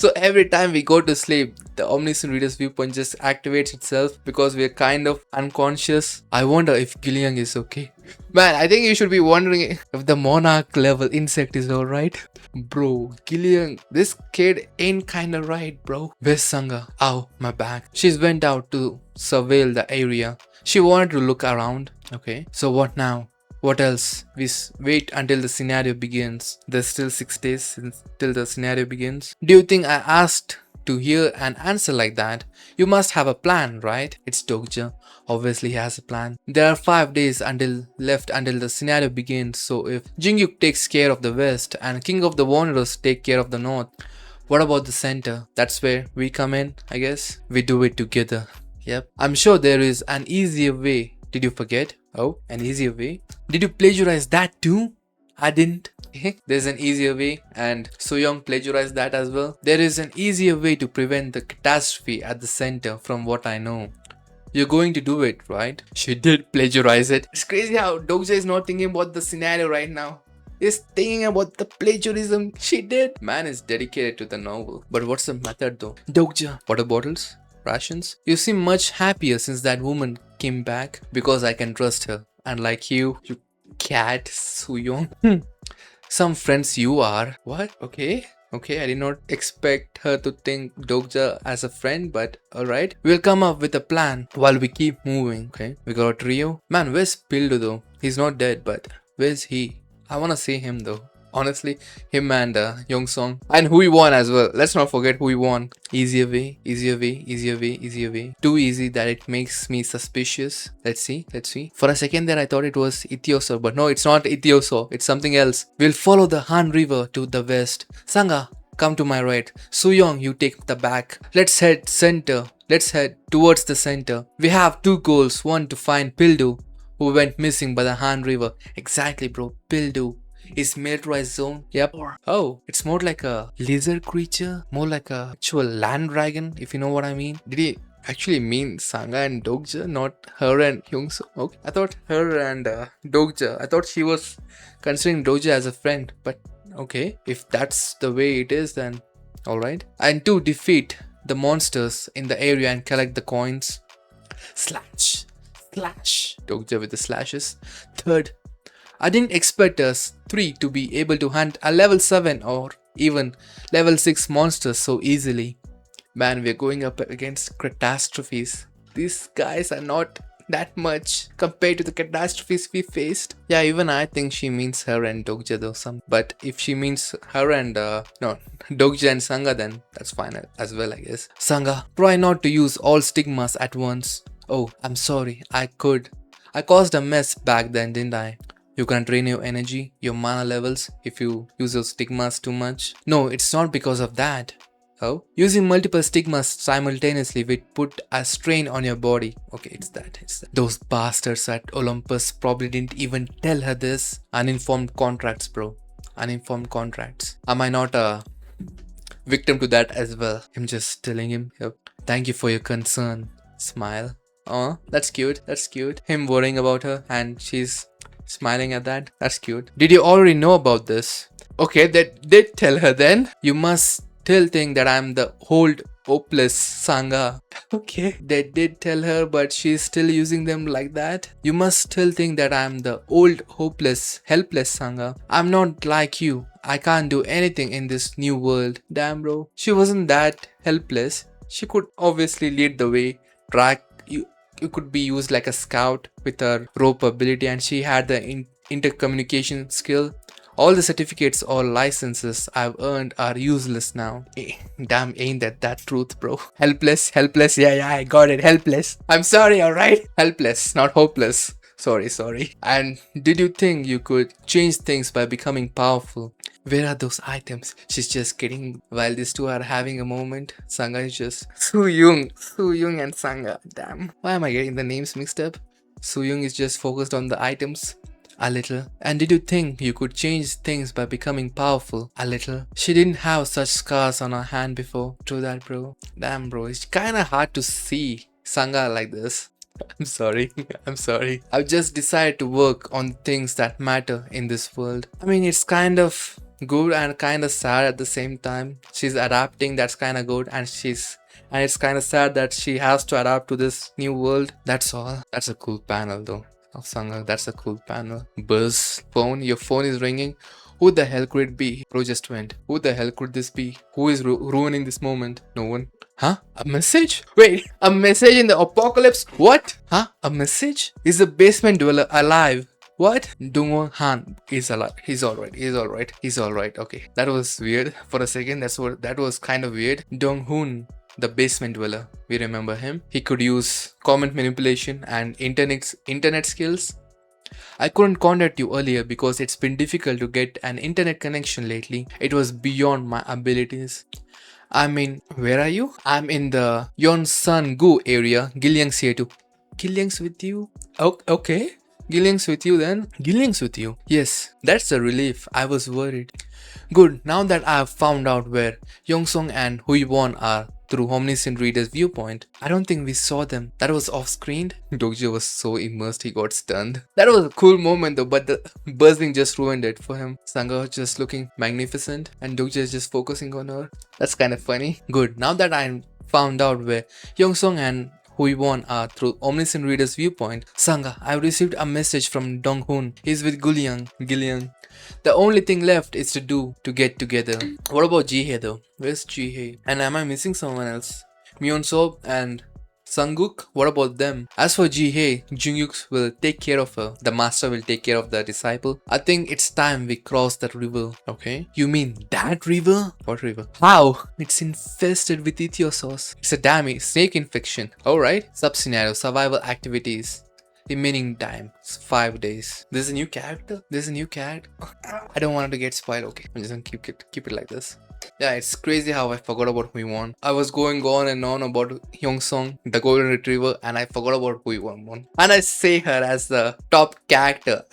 [SPEAKER 1] So every time we go to sleep, the omniscient reader's viewpoint just activates itself because we're kind of unconscious. I wonder if Gillian is okay. Man, I think you should be wondering if the monarch level insect is alright. Bro, Gillian, this kid ain't kinda right, bro. Where's Sangha? Ow, my back. She's went out to surveil the area. She wanted to look around. Okay, so what now? What else? Wait until the scenario begins. There's still 6 days till the scenario begins. Do you think I asked to hear an answer like that? You must have a plan, right? It's Dokja. Obviously he has a plan. There are 5 days left until the scenario begins. So if Jingyuk takes care of the west and King of the Wanderers take care of the north, what about the center? That's where we come in, I guess. We do it together. Yep. I'm sure there is an easier way. Did you forget? Oh, an easier way? Did you plagiarize that too? I didn't. There's an easier way, and Soyoung plagiarized that as well. There is an easier way to prevent the catastrophe at the center from what I know. You're going to do it, right? She did plagiarize it. It's crazy how Dokja is not thinking about the scenario right now. He's thinking about the plagiarism she did. Man is dedicated to the novel. But what's the method though? Dokja. Water bottles? Rations? You seem much happier since that woman came back because I can trust her. And like you cat, Soyoung. Some friends you are. What? Okay, I did not expect her to think Dokja as a friend, but alright. We'll come up with a plan while we keep moving. Okay, we got a trio. Man, where's Pildu though? He's not dead, but where's he? I wanna see him though. Honestly, him and Yongsong. And who he won as well. Let's not forget who he won. Easier way, easier way, easier way, easier way. Too easy that it makes me suspicious. Let's see. For a second there I thought it was Ithioso, but no, it's not Ithioso. It's something else. We'll follow the Han River to the west. Sangha, come to my right. Soyoung, you take the back. Let's head center. Let's head towards the center. We have 2 goals. One, to find Pildu, who went missing by the Han River. Exactly, bro. Pildu. Is militarized zone. Yep. Oh, it's more like a lizard creature, more like a actual land dragon, if you know what I mean. Did he actually mean Sangha and Dokja, not her and Hyungso? Okay, I thought her and Dokja. I thought she was considering Dokja as a friend, but okay, if that's the way it is, then alright. And 2, defeat the monsters in the area and collect the coins. Slash. Dokja with the slashes. 3rd, I didn't expect us 3 to be able to hunt a level 7 or even level 6 monsters so easily. Man, we're going up against catastrophes. These guys are not that much compared to the catastrophes we faced. Yeah, even I think she means her and Dokja though. But if she means her and Dokja and Sangha, then that's fine as well, I guess. Sangha, try not to use all stigmas at once. Oh, I'm sorry. I caused a mess back then, didn't I? You can drain your energy, your mana levels if you use those stigmas too much. No, it's not because of that. Oh? Using multiple stigmas simultaneously will put a strain on your body. Okay, it's that. Those bastards at Olympus probably didn't even tell her this. Uninformed contracts, bro. Uninformed contracts. Am I not a victim to that as well? I'm just telling him. Yep. Thank you for your concern. Smile. Oh, that's cute. Him worrying about her and she's smiling at that. That's cute. Did you already know about this? Okay, that did tell her then. You must still think that I'm the old hopeless Sangha. Okay, they did tell her, but she's still using them like that. You must still think that I'm the old hopeless, helpless Sangha. I'm not like you. I can't do anything in this new world. Damn, bro. She wasn't that helpless. She could obviously lead the way, track. You could be used like a scout with her rope ability, and she had the intercommunication skill. All the certificates or licenses I've earned are useless now. Damn, ain't that truth, bro? Helpless. Yeah, I got it. Helpless. I'm sorry, alright? Helpless, not hopeless. Sorry. And did you think you could change things by becoming powerful? Where are those items? She's just kidding. While these two are having a moment, Sangha is just Soyoung and Sangha. Damn. Why am I getting the names mixed up? Soyoung is just focused on the items. A little. And did you think you could change things by becoming powerful? A little. She didn't have such scars on her hand before. True that, bro. Damn, bro. It's kinda hard to see Sangha like this. I'm sorry. I've just decided to work on things that matter in this world. I mean, it's kind of good and kind of sad at the same time. She's adapting, that's kind of good, and it's kind of sad that she has to adapt to this new world. That's all. That's a cool panel though. Of Sangha, that's a cool panel. Buzz phone, your phone is ringing. Who the hell could it be? Bro just went. Who the hell could this be? Who is ruining this moment? No one. Huh? A message? Wait, a message in the apocalypse? What? Huh? A message? Is the basement dweller alive? What? Dungwon Han is alive. He's alright. He's alright. He's alright. Okay. That was weird for a second. That was kind of weird. Dong-hoon, the basement dweller. We remember him. He could use comment manipulation and internet skills. I couldn't contact you earlier because it's been difficult to get an internet connection lately. It was beyond my abilities. I mean, where are you? I'm in the Yonsan-gu area. Gilyang's here too. Gilyang's with you? Okay. Gilyang's with you then? Gilyang's with you? Yes, that's a relief. I was worried. Good, now that I have found out where Yongsong and Huiwon are through Omniscient Reader's viewpoint, I don't think we saw them. That was off-screen. Dokje was so immersed he got stunned. That was a cool moment though, but the buzzing just ruined it for him. Sangha just looking magnificent and Dokje is just focusing on her. That's kind of funny. Good, now that I found out where Yongsong and Huiwon are through Omniscient Reader's viewpoint, Sangha, I've received a message from Dong-hoon. He's with Gilyang. The only thing left is to get together. What about Jihye though? Where's Jihye? And am I missing someone else? Myeonsob and Sanguk, what about them? As for Jihye, Jungyuk will take care of her. The master will take care of the disciple. I think it's time we cross that river. Okay? You mean that river? What river? How? It's infested with ichthyosaurs. It's a damn snake infection. Alright. Sub-scenario, survival activities. Remaining time, 5 days. There's a new character? I don't want it to get spoiled. Okay, I'm just gonna keep it like this. Yeah, it's crazy how I forgot about Huiwon. I was going on and on about Hyongsong, the golden retriever, and I forgot about Huiwon. And I say her as the top character,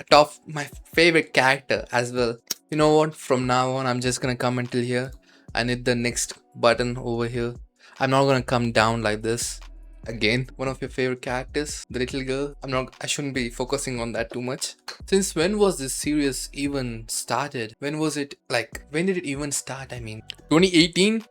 [SPEAKER 1] my favorite character as well. You know what? From now on, I'm just gonna come until here and hit the next button over here. I'm not gonna come down like this. Again, one of your favorite characters, the little girl. I shouldn't be focusing on that too much. Since when was this series even started? When did it even start? I mean, 2018?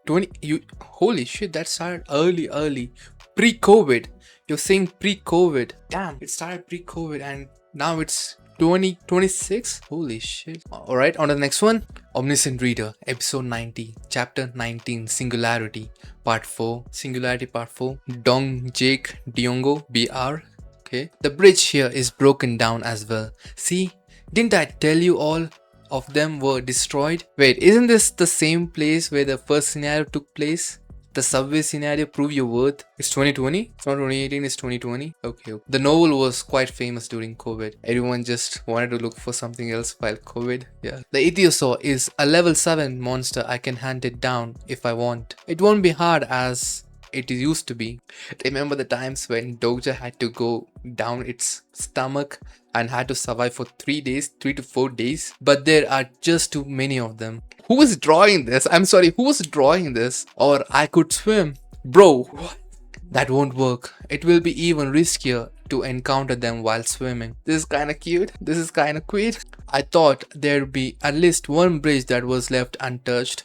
[SPEAKER 1] Holy shit, that started early. Pre-COVID. You're saying pre-COVID. Damn, it started pre-COVID and now it's 2026? Holy shit. Alright, on to the next one. Omniscient Reader, episode 90, chapter 19, Singularity, part 4. Singularity, part 4. Dong Jake Diongo, BR. Okay. The bridge here is broken down as well. See, didn't I tell you all of them were destroyed? Wait, isn't this the same place where the first scenario took place? The subway scenario, Prove Your Worth. It's 2020? It's not 2018, it's 2020. Okay. The novel was quite famous during COVID. Everyone just wanted to look for something else while COVID. Yeah. The ichthyosaur is a level 7 monster. I can hunt it down if I want. It won't be hard as it used to be. Remember the times when Dokje had to go down its stomach and had to survive for 3 to 4 days? But there are just too many of them. Who was drawing this? I'm sorry, who was drawing this? Or I could swim. Bro, what? That won't work. It will be even riskier to encounter them while swimming. This is kinda cute. This is kinda cute. I thought there'd be at least one bridge that was left untouched.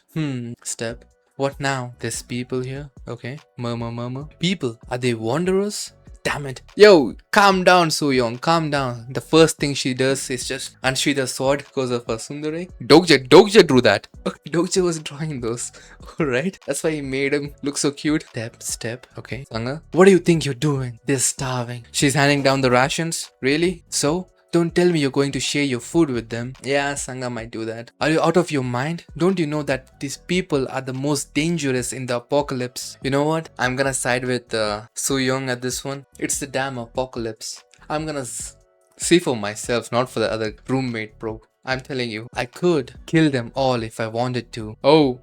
[SPEAKER 1] Step. What now? There's people here. Okay. Murmur. People. Are they wanderers? Damn it. Yo, calm down, Sooyoung. Calm down. The first thing she does is just unsheath her sword because of her tsundere. Dokje drew that. Okay, Dokje was drawing those. Alright. That's why he made him look so cute. Step. Okay. Sangha, what do you think you're doing? They're starving. She's handing down the rations. Really? So? Don't tell me you're going to share your food with them. Yeah, Sangha might do that. Are you out of your mind? Don't you know that these people are the most dangerous in the apocalypse? You know what? I'm gonna side with Sooyoung at this one. It's the damn apocalypse. I'm gonna see for myself, not for the other roommate, bro. I'm telling you, I could kill them all if I wanted to. Oh.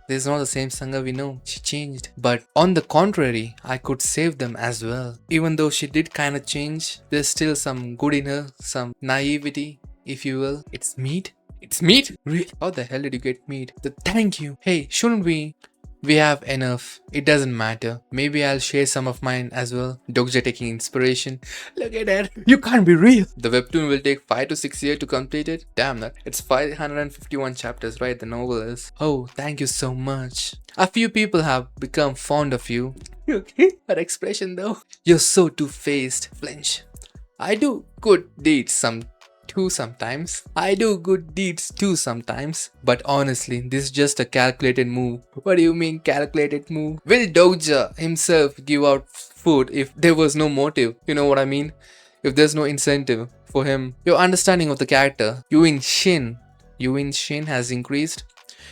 [SPEAKER 1] This is not the same Sangha we know. She changed. But on the contrary, I could save them as well. Even though she did kind of change, there's still some good in her, some naivety, if you will. It's meat? It's meat? Really? How the hell did you get meat? Thank you. Hey, shouldn't we We have enough. It doesn't matter. Maybe I'll share some of mine as well. Dokja taking inspiration. Look at that. You can't be real. The webtoon will take 5 to 6 years to complete it. Damn that. It's 551 chapters, right? The novel is. Oh, thank you so much. A few people have become fond of you. Okay. Her expression though. You're so two-faced. Flinch. I do good deeds sometimes. I do good deeds too sometimes. But honestly, this is just a calculated move. What do you mean calculated move? Will Doja himself give out food if there was no motive? You know what I mean? If there's no incentive for him. Your understanding of the character, Yuin Shin has increased.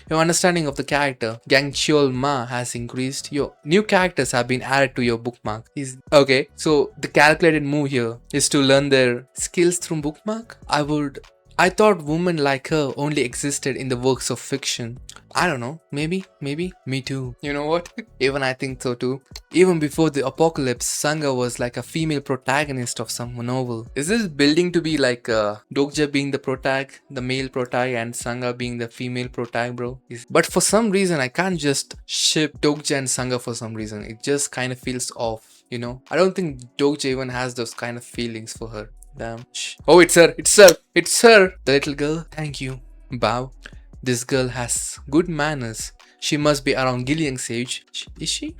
[SPEAKER 1] Your understanding of the character, Gang Chiol Ma, has increased. Your new characters have been added to your bookmark. Okay, so the calculated move here is to learn their skills through bookmark. I thought women like her only existed in the works of fiction. I don't know, maybe, me too. You know what? Even I think so too. Even before the apocalypse, Sangha was like a female protagonist of some novel. Is this building to be like Dokja being the male protag, and Sangha being the female protag, bro? But for some reason, I can't just ship Dokja and Sangha for some reason. It just kind of feels off, you know? I don't think Dokja even has those kind of feelings for her. Damn. Shh. Oh, it's her. The little girl. Thank you. Bow. This girl has good manners. She must be around Gillian's age. Is she?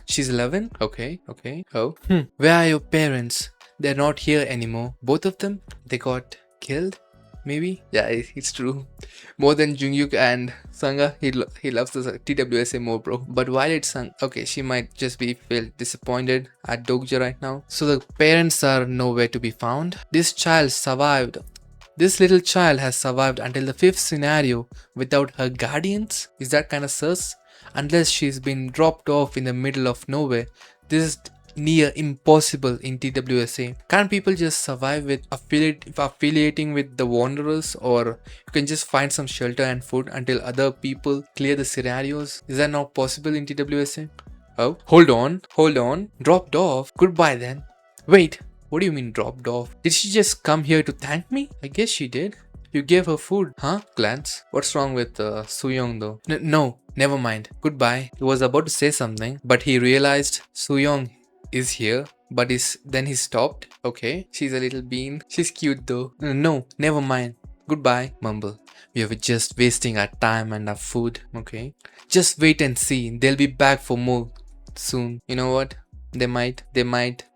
[SPEAKER 1] She's 11? Okay. Oh. Where are your parents? They're not here anymore. Both of them? They got killed? Maybe? Yeah, it's true. More than Jungyuk and Sangha, he loves the TWSA more, bro. But Violet Sang, okay, she might just feel disappointed at Dokja right now. So the parents are nowhere to be found. This little child has survived until the 5th scenario without her guardians? Is that kind of sus? Unless she's been dropped off in the middle of nowhere. This is near impossible in TWSA. Can't people just survive with affiliating with the Wanderers, or you can just find some shelter and food until other people clear the scenarios? Is that not possible in TWSA? Oh, hold on. Dropped off? Goodbye then. Wait, what do you mean dropped off? Did she just come here to thank me? I guess she did. You gave her food, huh? Glance. What's wrong with Suyong though? No, never mind. Goodbye. He was about to say something, but he realized Suyong is here, but then he stopped. Okay, she's a little bean. She's cute though. No, never mind. Goodbye, mumble. We were just wasting our time and our food. Okay, just wait and see. They'll be back for more soon. You know what? They might.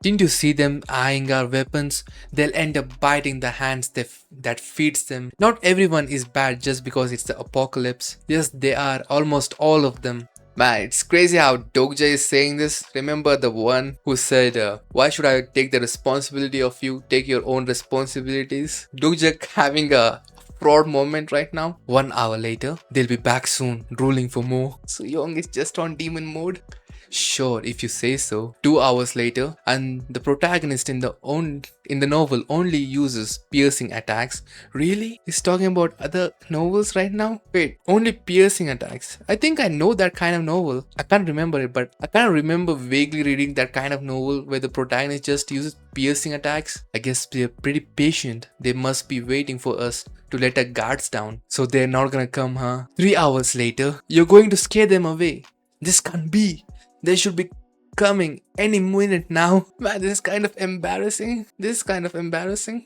[SPEAKER 1] Didn't you see them eyeing our weapons? They'll end up biting the hands that feeds them. Not everyone is bad just because it's the apocalypse. Yes, they are. Almost all of them. Man, it's crazy how Dokja is saying this. Remember the one who said, why should I take the responsibility of you? Take your own responsibilities. Dokja having a fraud moment right now. 1 hour later, they'll be back soon, ruling for more. So Young is just on demon mode. Sure, if you say so. 2 hours later, and the protagonist in the novel only uses piercing attacks. Really? He's talking about other novels right now? Wait, only piercing attacks. I think I know that kind of novel. I can't remember it, but I kind of remember vaguely reading that kind of novel where the protagonist just uses piercing attacks. I guess they're pretty patient. They must be waiting for us to let our guards down. So they're not gonna come, huh? 3 hours later, you're going to scare them away. This can't be. They should be coming any minute now. Man, this is kind of embarrassing.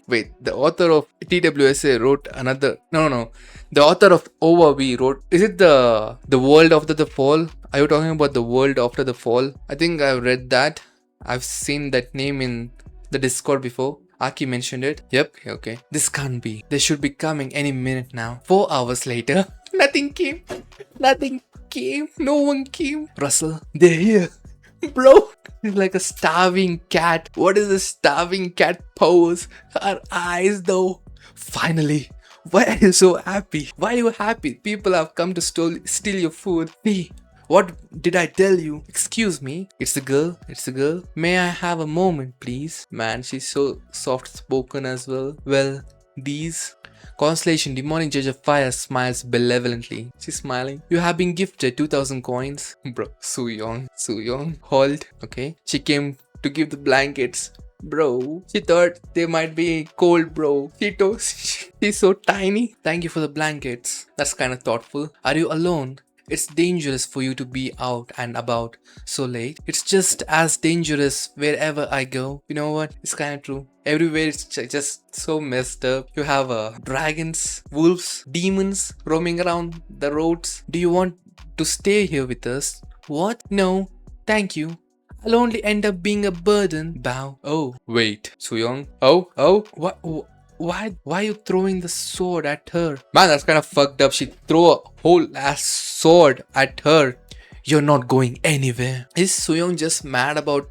[SPEAKER 1] Wait, the author of TWSA wrote another... No. The author of OVA wrote... Is it the world after the fall? Are you talking about the world after the fall? I think I've read that. I've seen that name in the Discord before. Aki mentioned it. Yep, okay. This can't be. They should be coming any minute now. 4 hours later, nothing came. No one came. Russell, they're here. Bro, it's like a starving cat. What is a starving cat pose? Her eyes though. Finally. Why are you so happy? Why are you happy? People have come to steal your food. Hey, what did I tell you? Excuse me. It's a girl. May I have a moment, please? Man, she's so soft-spoken as well. Well, these... Constellation, demonic judge of fire, smiles benevolently. She's smiling. You have been gifted 2000 coins. Bro, Suyong. Hold. Okay. She came to give the blankets. Bro, she thought they might be cold, bro. She's so tiny. Thank you for the blankets. That's kind of thoughtful. Are you alone? It's dangerous for you to be out and about so late. It's just as dangerous wherever I go. You know what? It's kind of true. Everywhere it's just so messed up. You have dragons, wolves, demons roaming around the roads. Do you want to stay here with us? What? No, thank you. I'll only end up being a burden. Bow. Oh, wait, Suyong. Oh, what? Why are you throwing the sword at her? Man, that's kind of fucked up. She threw a whole ass sword at her. You're not going anywhere. Is Suyong just mad about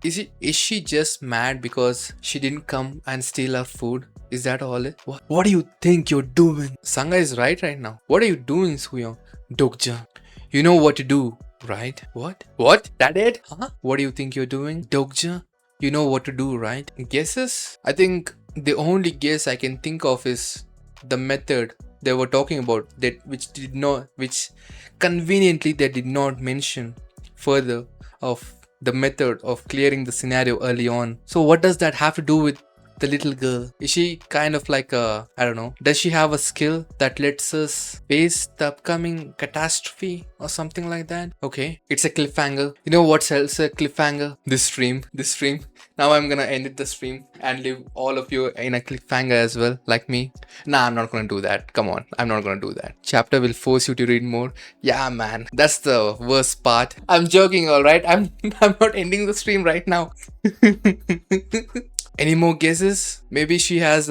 [SPEAKER 1] is she just mad because she didn't come and steal our food? Is that all it? What do you think you're doing? Sangha is right now. What are you doing, Suyong? Dokja, you know what to do, right? What? That it? Huh? What do you think you're doing? Dokja, you know what to do, right? Guesses? I think the only guess I can think of is the method they were talking about, that which conveniently they did not mention further of the method of clearing the scenario early on. So what does that have to do with the little girl? Is she kind of like I don't know, does she have a skill that lets us face the upcoming catastrophe or something like that? Okay, it's a cliffhanger. You know what's else a cliffhanger? This stream. Now I'm gonna end the stream and leave all of you in a cliffhanger as well, like me. Nah, I'm not gonna do that. Come on, I'm not gonna do that. Chapter will force you to read more. Yeah, man, that's the worst part. I'm joking, alright? I'm not ending the stream right now. Any more guesses? Maybe she has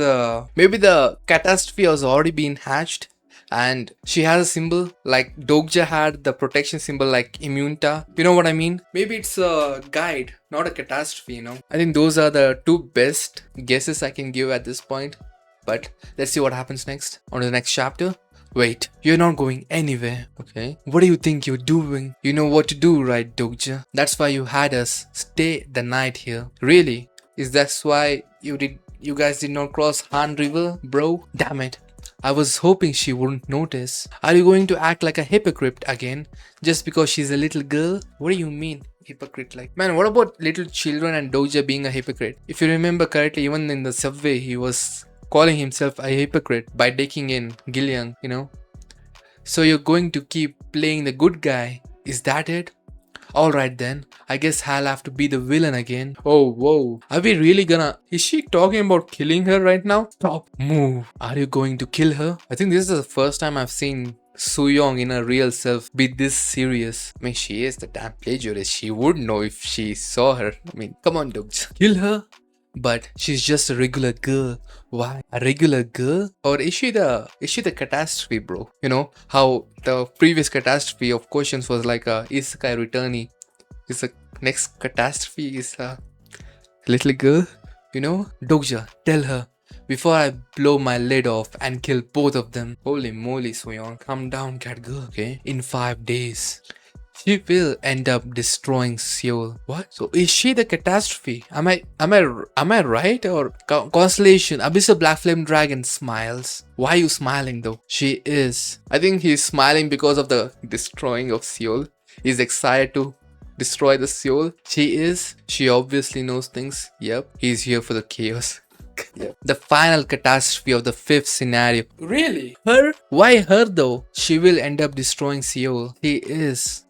[SPEAKER 1] maybe the catastrophe has already been hatched and she has a symbol like Dogja had the protection symbol like Immunta. You know what I mean? Maybe it's a guide, not a catastrophe, you know? I think those are the two best guesses I can give at this point. But let's see what happens next. On to the next chapter. Wait, you're not going anywhere. Okay. What do you think you're doing? You know what to do, right, Dogja? That's why you had us stay the night here. Really? Is that why you guys did not cross Han River, bro? Damn it. I was hoping she wouldn't notice. Are you going to act like a hypocrite again just because she's a little girl? What do you mean, hypocrite like? Man, what about little children and Doja being a hypocrite? If you remember correctly, even in the subway, he was calling himself a hypocrite by taking in Gillian, you know? So you're going to keep playing the good guy. Is that it? Alright then, I guess I'll have to be the villain again. Oh, whoa. Are we really gonna... Is she talking about killing her right now? Stop. Move. Are you going to kill her? I think this is the first time I've seen Suyong in her real self be this serious. I mean, she is the damn plagiarist. She would know if she saw her. I mean, come on, dudes. Kill her? But she's just a regular girl. Why? A regular girl? Or is she the catastrophe, bro? You know how the previous catastrophe of questions was like a isekai returnee. Is the next catastrophe is a little girl? You know? Dogja, tell her before I blow my lid off and kill both of them. Holy moly, Soyeon. Calm down, cat girl. Okay? In 5 days. She will end up destroying Seoul. What? So is she the catastrophe? Am I right? Or Constellation, Abyssal Black Flame Dragon smiles. Why are you smiling though? She is. I think he's smiling because of the destroying of Seoul. He's excited to destroy the Seoul. She is. She obviously knows things. Yep. He's here for the chaos. Yep. The final catastrophe of the 5th scenario. Really? Her? Why her though? She will end up destroying Seoul. He is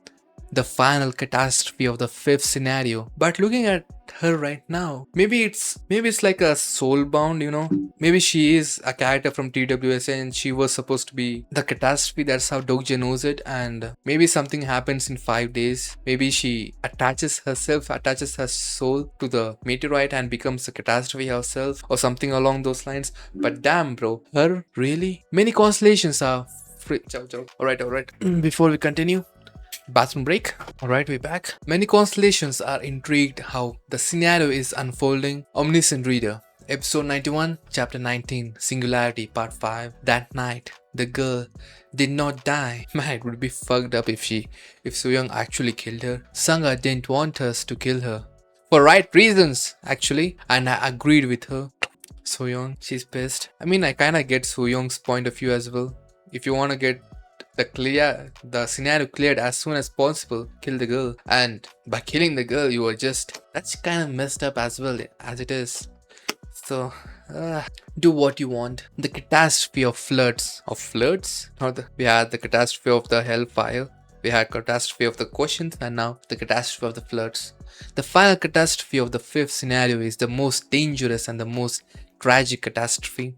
[SPEAKER 1] the final catastrophe of the 5th scenario. But looking at her right now, maybe it's like a soulbound, you know? Maybe she is a character from TWS and she was supposed to be the catastrophe. That's how Dogja knows it. And maybe something happens in 5 days. Maybe she attaches her soul to the meteorite and becomes a catastrophe herself or something along those lines. But damn, bro, her? Really? Many constellations are free. Alright. Before we continue, bathroom break. Alright, we're back. Many constellations are intrigued how the scenario is unfolding. Omniscient Reader, Episode 91, Chapter 19, Singularity, Part 5. That night, the girl did not die. Man, it would be fucked up if Soyoung actually killed her. Sangha didn't want us to kill her. For right reasons, actually. And I agreed with her. Soyoung, she's pissed. I mean, I kinda get Soyoung's point of view as well. If you wanna get the scenario cleared as soon as possible, kill the girl. And by killing the girl, you are just... That's kind of messed up as well as it is. So Do what you want. The catastrophe of floods. Of floods? We had the catastrophe of the hellfire. We had catastrophe of the questions, and now the catastrophe of the floods. The final catastrophe of the fifth scenario is the most dangerous and the most tragic catastrophe.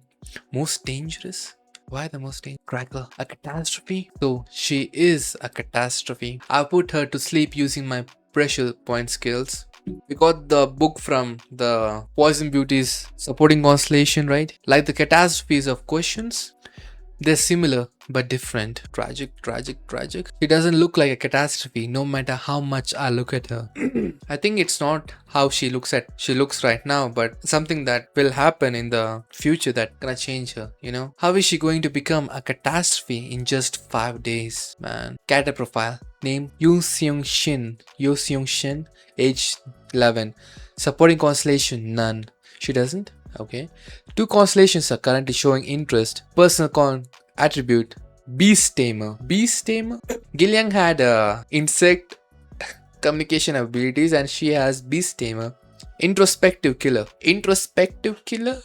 [SPEAKER 1] Most dangerous? Why the most dangerous? Crackle. A catastrophe? So she is a catastrophe. I put her to sleep using my pressure point skills. We got the book from the Poison Beauty's supporting constellation, right? Like the catastrophes of questions, they're similar but different. Tragic, tragic, tragic. She doesn't look like a catastrophe no matter how much I look at her. I think it's not how she looks right now, but something that will happen in the future that gonna change her, you know? How is she going to become a catastrophe in just 5 days? Man. Character profile. Name Yoo Seung Shin, age 11. Supporting constellation none. She doesn't? Okay. 2 constellations are currently showing interest. Personal attribute beast tamer. Beast tamer? Gilyang had insect communication abilities and she has beast tamer. Introspective killer. Introspective killer?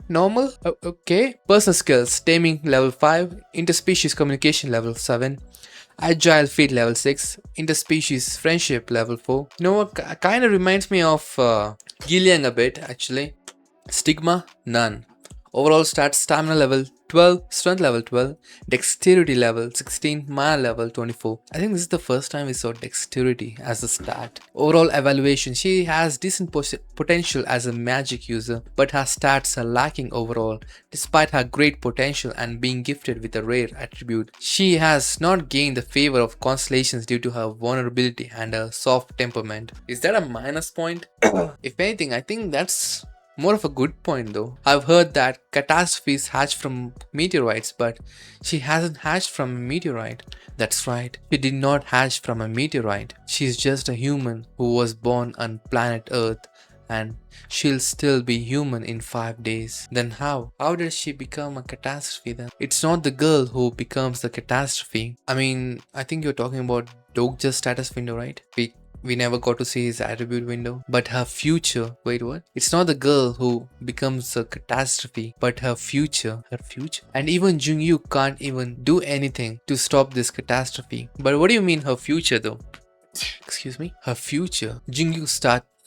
[SPEAKER 1] Normal? Okay. Personal skills taming level 5. Interspecies communication level 7. Agile feat level 6, interspecies friendship level 4. You know what, kind of reminds me of Gilyang a bit actually. Stigma, none. Overall stats, stamina level 12, strength level 12, dexterity level 16, mana level 24. I think this is the first time we saw dexterity as a stat. Overall evaluation, she has decent potential as a magic user, but her stats are lacking overall. Despite her great potential and being gifted with a rare attribute, she has not gained the favor of constellations due to her vulnerability and her soft temperament. Is that a minus point? If anything, I think that's more of a good point though. I've heard that catastrophes hatch from meteorites, but she hasn't hatched from a meteorite. That's right, she did not hatch from a meteorite. She's just a human who was born on planet Earth, and she'll still be human in 5 days. Then how? How did she become a catastrophe then? It's not the girl who becomes the catastrophe. I mean, I think you're talking about Dokja's status window, right? We never got to see his attribute window. But her future, wait, what? It's not the girl who becomes a catastrophe, but her future. Her future? And even Jungyu can't even do anything to stop this catastrophe. But what do you mean her future though? Excuse me? Her future. Jungyu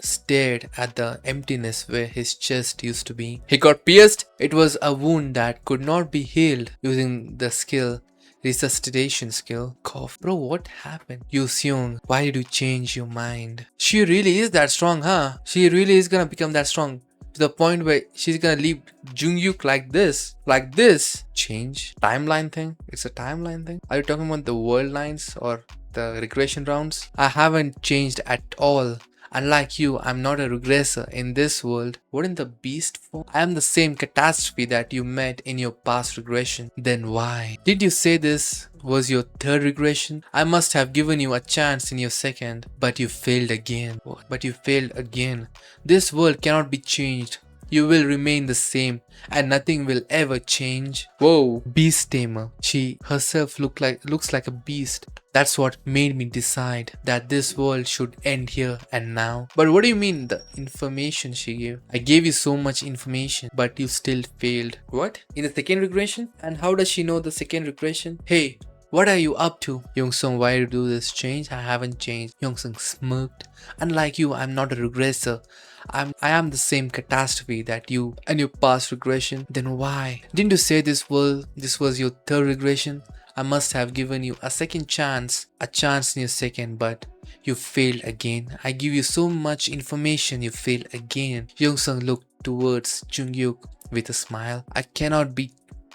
[SPEAKER 1] stared at the emptiness where his chest used to be. He got pierced. It was a wound that could not be healed using the skill resuscitation skill. Cough. Bro, what happened? Yoo Seung, why did you change your mind? She really is that strong, huh? She really is gonna become that strong to the point where she's gonna leave Jungkook like this. Like this. Change? Timeline thing? It's a timeline thing? Are you talking about the world lines or the regression rounds? I haven't changed at all. Unlike you, I'm not a regressor in this world. Wouldn't the beast form? I am the same catastrophe that you met in your past regression. Then why? Did you say this was your third regression? I must have given you a chance in your second, but you failed again. What? But you failed again. This world cannot be changed. You will remain the same and nothing will ever change. Whoa. Beast tamer. She herself looks like a beast. That's what made me decide that this world should end here and now. But what do you mean the information she gave? I gave you so much information, but you still failed. What? In the second regression? And how does she know the second regression? Hey, what are you up to? Youngsung, why you do this change? I haven't changed. Youngsung smirked. Unlike you, I'm not a regressor. I am the same catastrophe that you and your past regression. Then why? Didn't you say this was your third regression? I must have given you a second chance, a chance in your second, but you failed again. I give you so much information, you failed again. Youngsung looked towards Jungkook with a smile.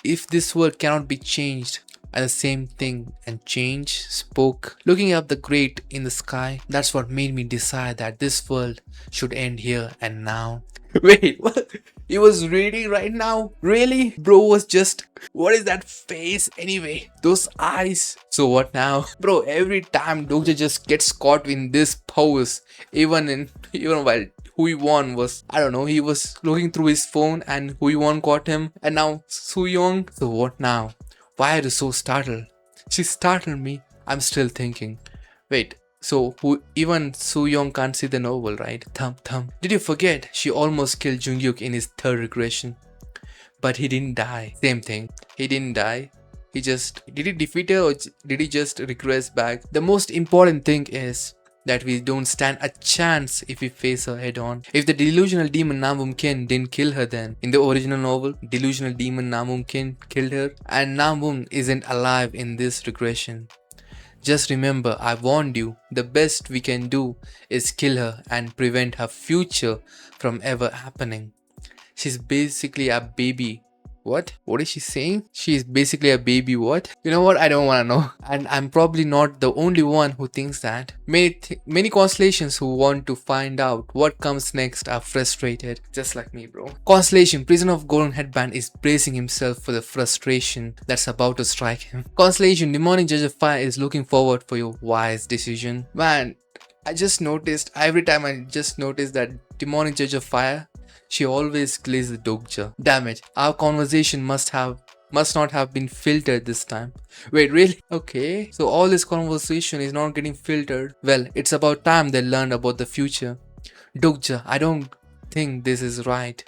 [SPEAKER 1] If this world cannot be changed, and the same thing and change spoke, looking up the great in the sky. That's what made me decide that this world should end here and now. Wait, what? He was reading right now? Really? Bro was just... What is that face anyway? Those eyes. So what now? Bro, every time Dokja just gets caught in this pose, even while Huiwon was, I don't know, he was looking through his phone and Huiwon caught him, and now Sooyoung. So what now? Why are you so startled? She startled me. I'm still thinking. Wait, So who even Soo-young can't see the novel, right? Thump thump. Did you forget she almost killed Jungkook in his third regression? But he didn't die. Same thing. He didn't die. Did he defeat her, or did he just regress back? The most important thing is that we don't stand a chance if we face her head on. If the delusional demon Namwoon Kin didn't kill her, then in the original novel, delusional demon Namwoon Kin killed her, and Namwoon isn't alive in this regression. Just remember, I warned you, the best we can do is kill her and prevent her future from ever happening. She's basically a baby. What? What is she saying? She is basically a baby what? You know what? I don't want to know. And I'm probably not the only one who thinks that. Many constellations who want to find out what comes next are frustrated. Just like me, bro. Constellation, Prisoner of Golden Headband, is bracing himself for the frustration that's about to strike him. Constellation, Demonic Judge of Fire, is looking forward for your wise decision. Man, I just noticed, every time I just noticed that Demonic Judge of Fire, she always glazes Dokja. Damn it, our conversation must not have been filtered this time. Wait, really? Okay, so all this conversation is not getting filtered. Well, it's about time they learned about the future. Dokja, I don't think this is right.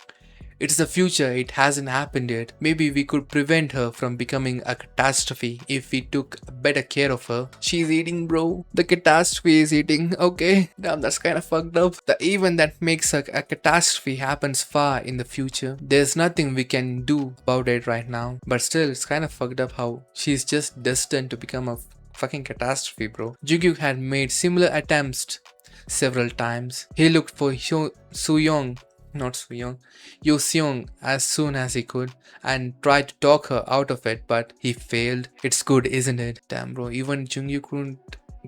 [SPEAKER 1] It's the future, it hasn't happened yet. Maybe we could prevent her from becoming a catastrophe if we took better care of her. She's eating, bro. The catastrophe is eating. Okay, damn, that's kind of fucked up. The event that makes a catastrophe happens far in the future. There's nothing we can do about it right now. But still, it's kind of fucked up how she's just destined to become a fucking catastrophe, bro. Jungkook had made similar attempts several times. He looked for Soo-young, not Soo-young, Yo-seong as soon as he could and tried to talk her out of it, but he failed. It's good, isn't it? Damn, bro, even Jungkook couldn't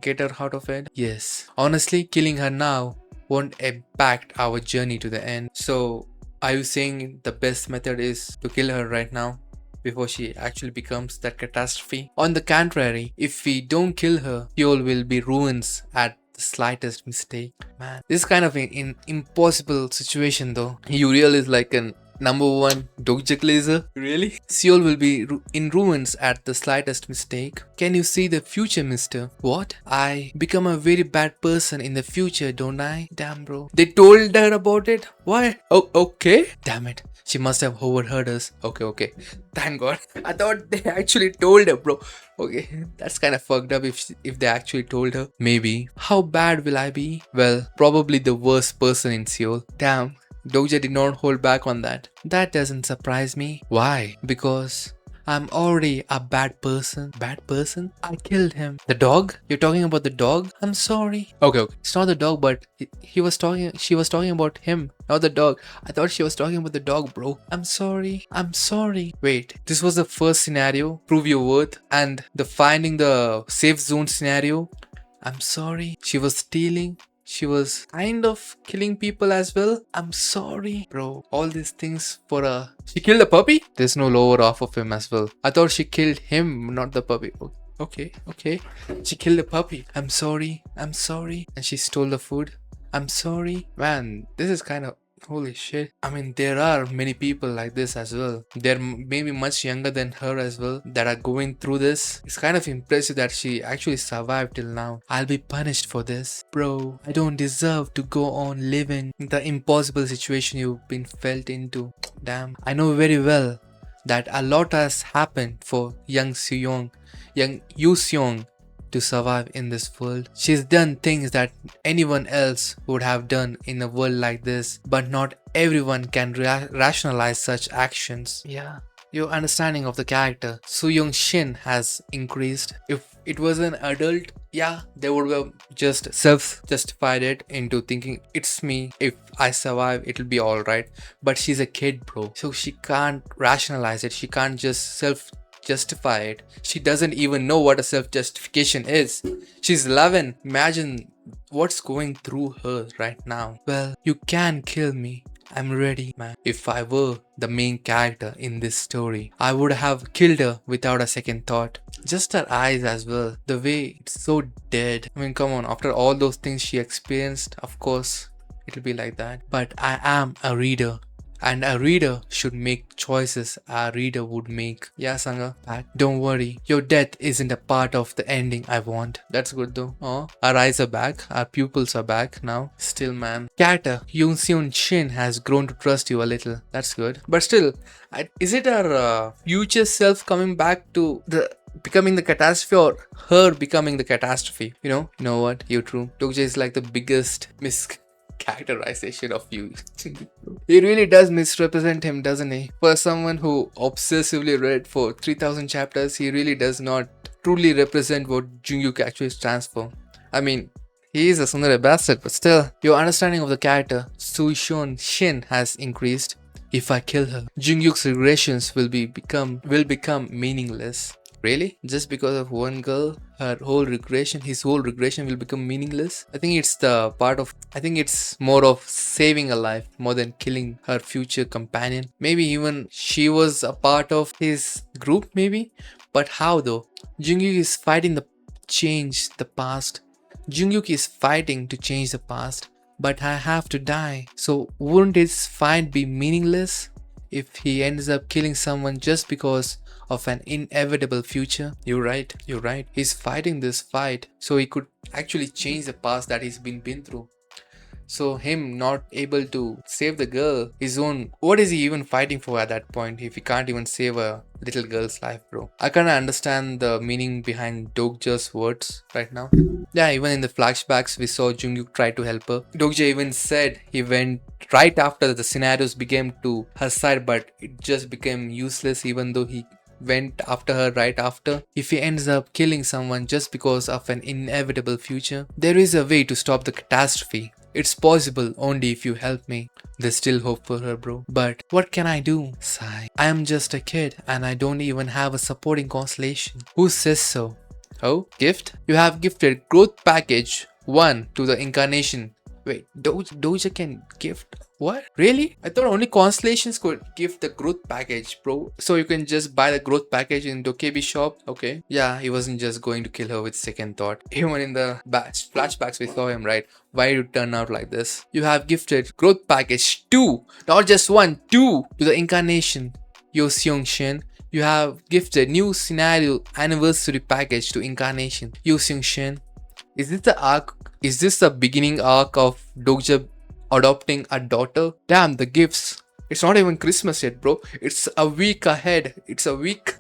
[SPEAKER 1] get her out of it. Yes, honestly, killing her now won't impact our journey to the end. So are you saying the best method is to kill her right now before she actually becomes that catastrophe? On the contrary, if we don't kill her, Seoul will be ruins at slightest mistake. Man, this is kind of an impossible situation though. You realize like an #1 Dokja glazer? Really? Seoul will be in ruins at the slightest mistake. Can you see the future, mister? What? I become a very bad person in the future, don't I? Damn, bro. They told her about it? Why? Oh, okay. Damn it. She must have overheard us. Okay. Thank God. I thought they actually told her, bro. Okay, that's kind of fucked up if they actually told her. Maybe. How bad will I be? Well, probably the worst person in Seoul. Damn, Dokja did not hold back on that. That doesn't surprise me. Why? Because I'm already a bad person. Bad person? I killed him. The dog? You're talking about the dog? I'm sorry. Okay. It's not the dog, but she was talking about him, not the dog. I thought she was talking about the dog, bro. I'm sorry. Wait, this was the first scenario, prove your worth, and the finding the safe zone scenario. I'm sorry. She was stealing. She was kind of killing people as well. I'm sorry, bro. All these things for a... She killed the puppy? There's no lower off of him as well. I thought she killed him, not the puppy. Okay. She killed the puppy. I'm sorry. And she stole the food. I'm sorry. Man, this is kind of... Holy shit. I mean, there are many people like this as well. They're maybe much younger than her as well that are going through this. It's kind of impressive that she actually survived till now. I'll be punished for this. Bro, I don't deserve to go on living the impossible situation you've been felt into. Damn. I know very well that a lot has happened for young Yoo-seong to survive in this world. She's done things that anyone else would have done in a world like this, but not everyone can rationalize such actions. Yeah, your understanding of the character Soo-young Shin has increased. If it was an adult, yeah, they would have just self-justified it into thinking it's me, if I survive it'll be alright. But she's a kid, bro, so she can't rationalize it. She can't just self-justify it. She doesn't even know what a self-justification is. She's 11. Imagine what's going through her right now. Well, you can kill me. I'm ready, man. If I were the main character in this story, I would have killed her without a second thought. Just her eyes as well. The way it's so dead. I mean, come on. After all those things she experienced, of course, it'll be like that. But I am a reader. And a reader should make choices a reader would make. Yeah, Sangha. Don't worry. Your death isn't a part of the ending I want. That's good though. Oh, our eyes are back. Our pupils are back now. Still, man. Kata, Yoon Shin has grown to trust you a little. That's good. But still, is it our future self coming back to the becoming the catastrophe, or her becoming the catastrophe? You know what? You're true. Dokja is like the biggest characterization of you. He really does misrepresent him, doesn't he? For someone who obsessively read for 3000 chapters, he really does not truly represent what Jungkook actually stands for. I mean, he is a Sundara bastard, but still, your understanding of the character Suishon Shin has increased. If I kill her, Jungkook's regressions will become meaningless. Really? Just because of one girl, his whole regression will become meaningless? I think it's more of saving a life more than killing her future companion. Maybe even she was a part of his group, maybe? But how though? Jungkook is fighting to change the past. But I have to die. So wouldn't his fight be meaningless if he ends up killing someone just because of an inevitable future? You're right. He's fighting this fight so he could actually change the past that he's been through. So him not able to save the girl, what is he even fighting for at that point if he can't even save a little girl's life, bro? I kinda understand the meaning behind Dokja's words right now. Yeah, even in the flashbacks we saw Jungkook try to help her. Dokja even said he went right after the scenarios became to her side, but it just became useless even though he went after her right after. If he ends up killing someone just because of an inevitable future, there is a way to stop the catastrophe. It's possible only if you help me. There's still hope for her, bro. But what can I do? Sigh. I am just a kid and I don't even have a supporting constellation. Who says so? Oh, gift? You have gifted growth package 1 to the incarnation. Wait, Doja can gift? What? Really? I thought only constellations could give the growth package, bro. So you can just buy the growth package in Dokebi shop? Okay. Yeah, he wasn't just going to kill her with second thought. Even in the flashbacks we saw him, right? Why did it turn out like this? You have gifted growth package 2, not just 1, 2 to the incarnation. Yo Seong Shin. You have gifted new scenario anniversary package to incarnation. Yo Seong Shin. Is this the beginning arc of Dokja adopting a daughter? Damn, the gifts. It's not even Christmas yet, bro. It's a week ahead. It's a week.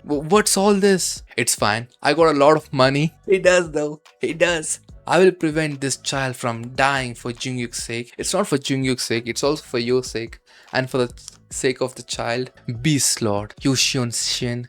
[SPEAKER 1] What's all this? It's fine. I got a lot of money. It does though. It does. I will prevent this child from dying for Jungkook's sake. It's not for Jungkook's sake. It's also for your sake. And for the sake of the child. Beast Lord. Yoshioon Shin.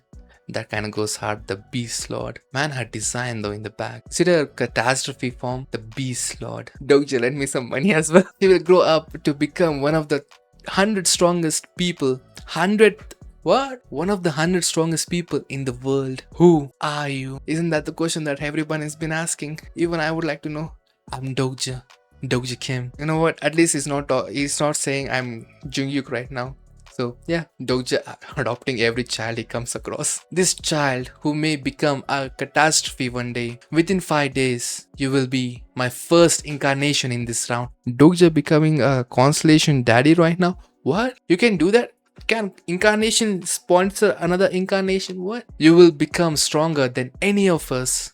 [SPEAKER 1] That kind of goes hard. The Beast Lord. Man, her design though in the back. Is it a catastrophe form? The Beast Lord. Dokja lend me some money as well. He will grow up to become one of the 100 strongest people. 100... What? One of the 100 strongest people in the world. Who are you? Isn't that the question that everyone has been asking? Even I would like to know. I'm Dokja. Dokja Kim. You know what? At least he's not saying I'm Jungkook right now. So yeah, Dokja adopting every child he comes across. This child who may become a catastrophe one day. Within 5 days, you will be my first incarnation in this round. Dokja becoming a constellation daddy right now? What? You can do that? Can incarnation sponsor another incarnation? What? You will become stronger than any of us.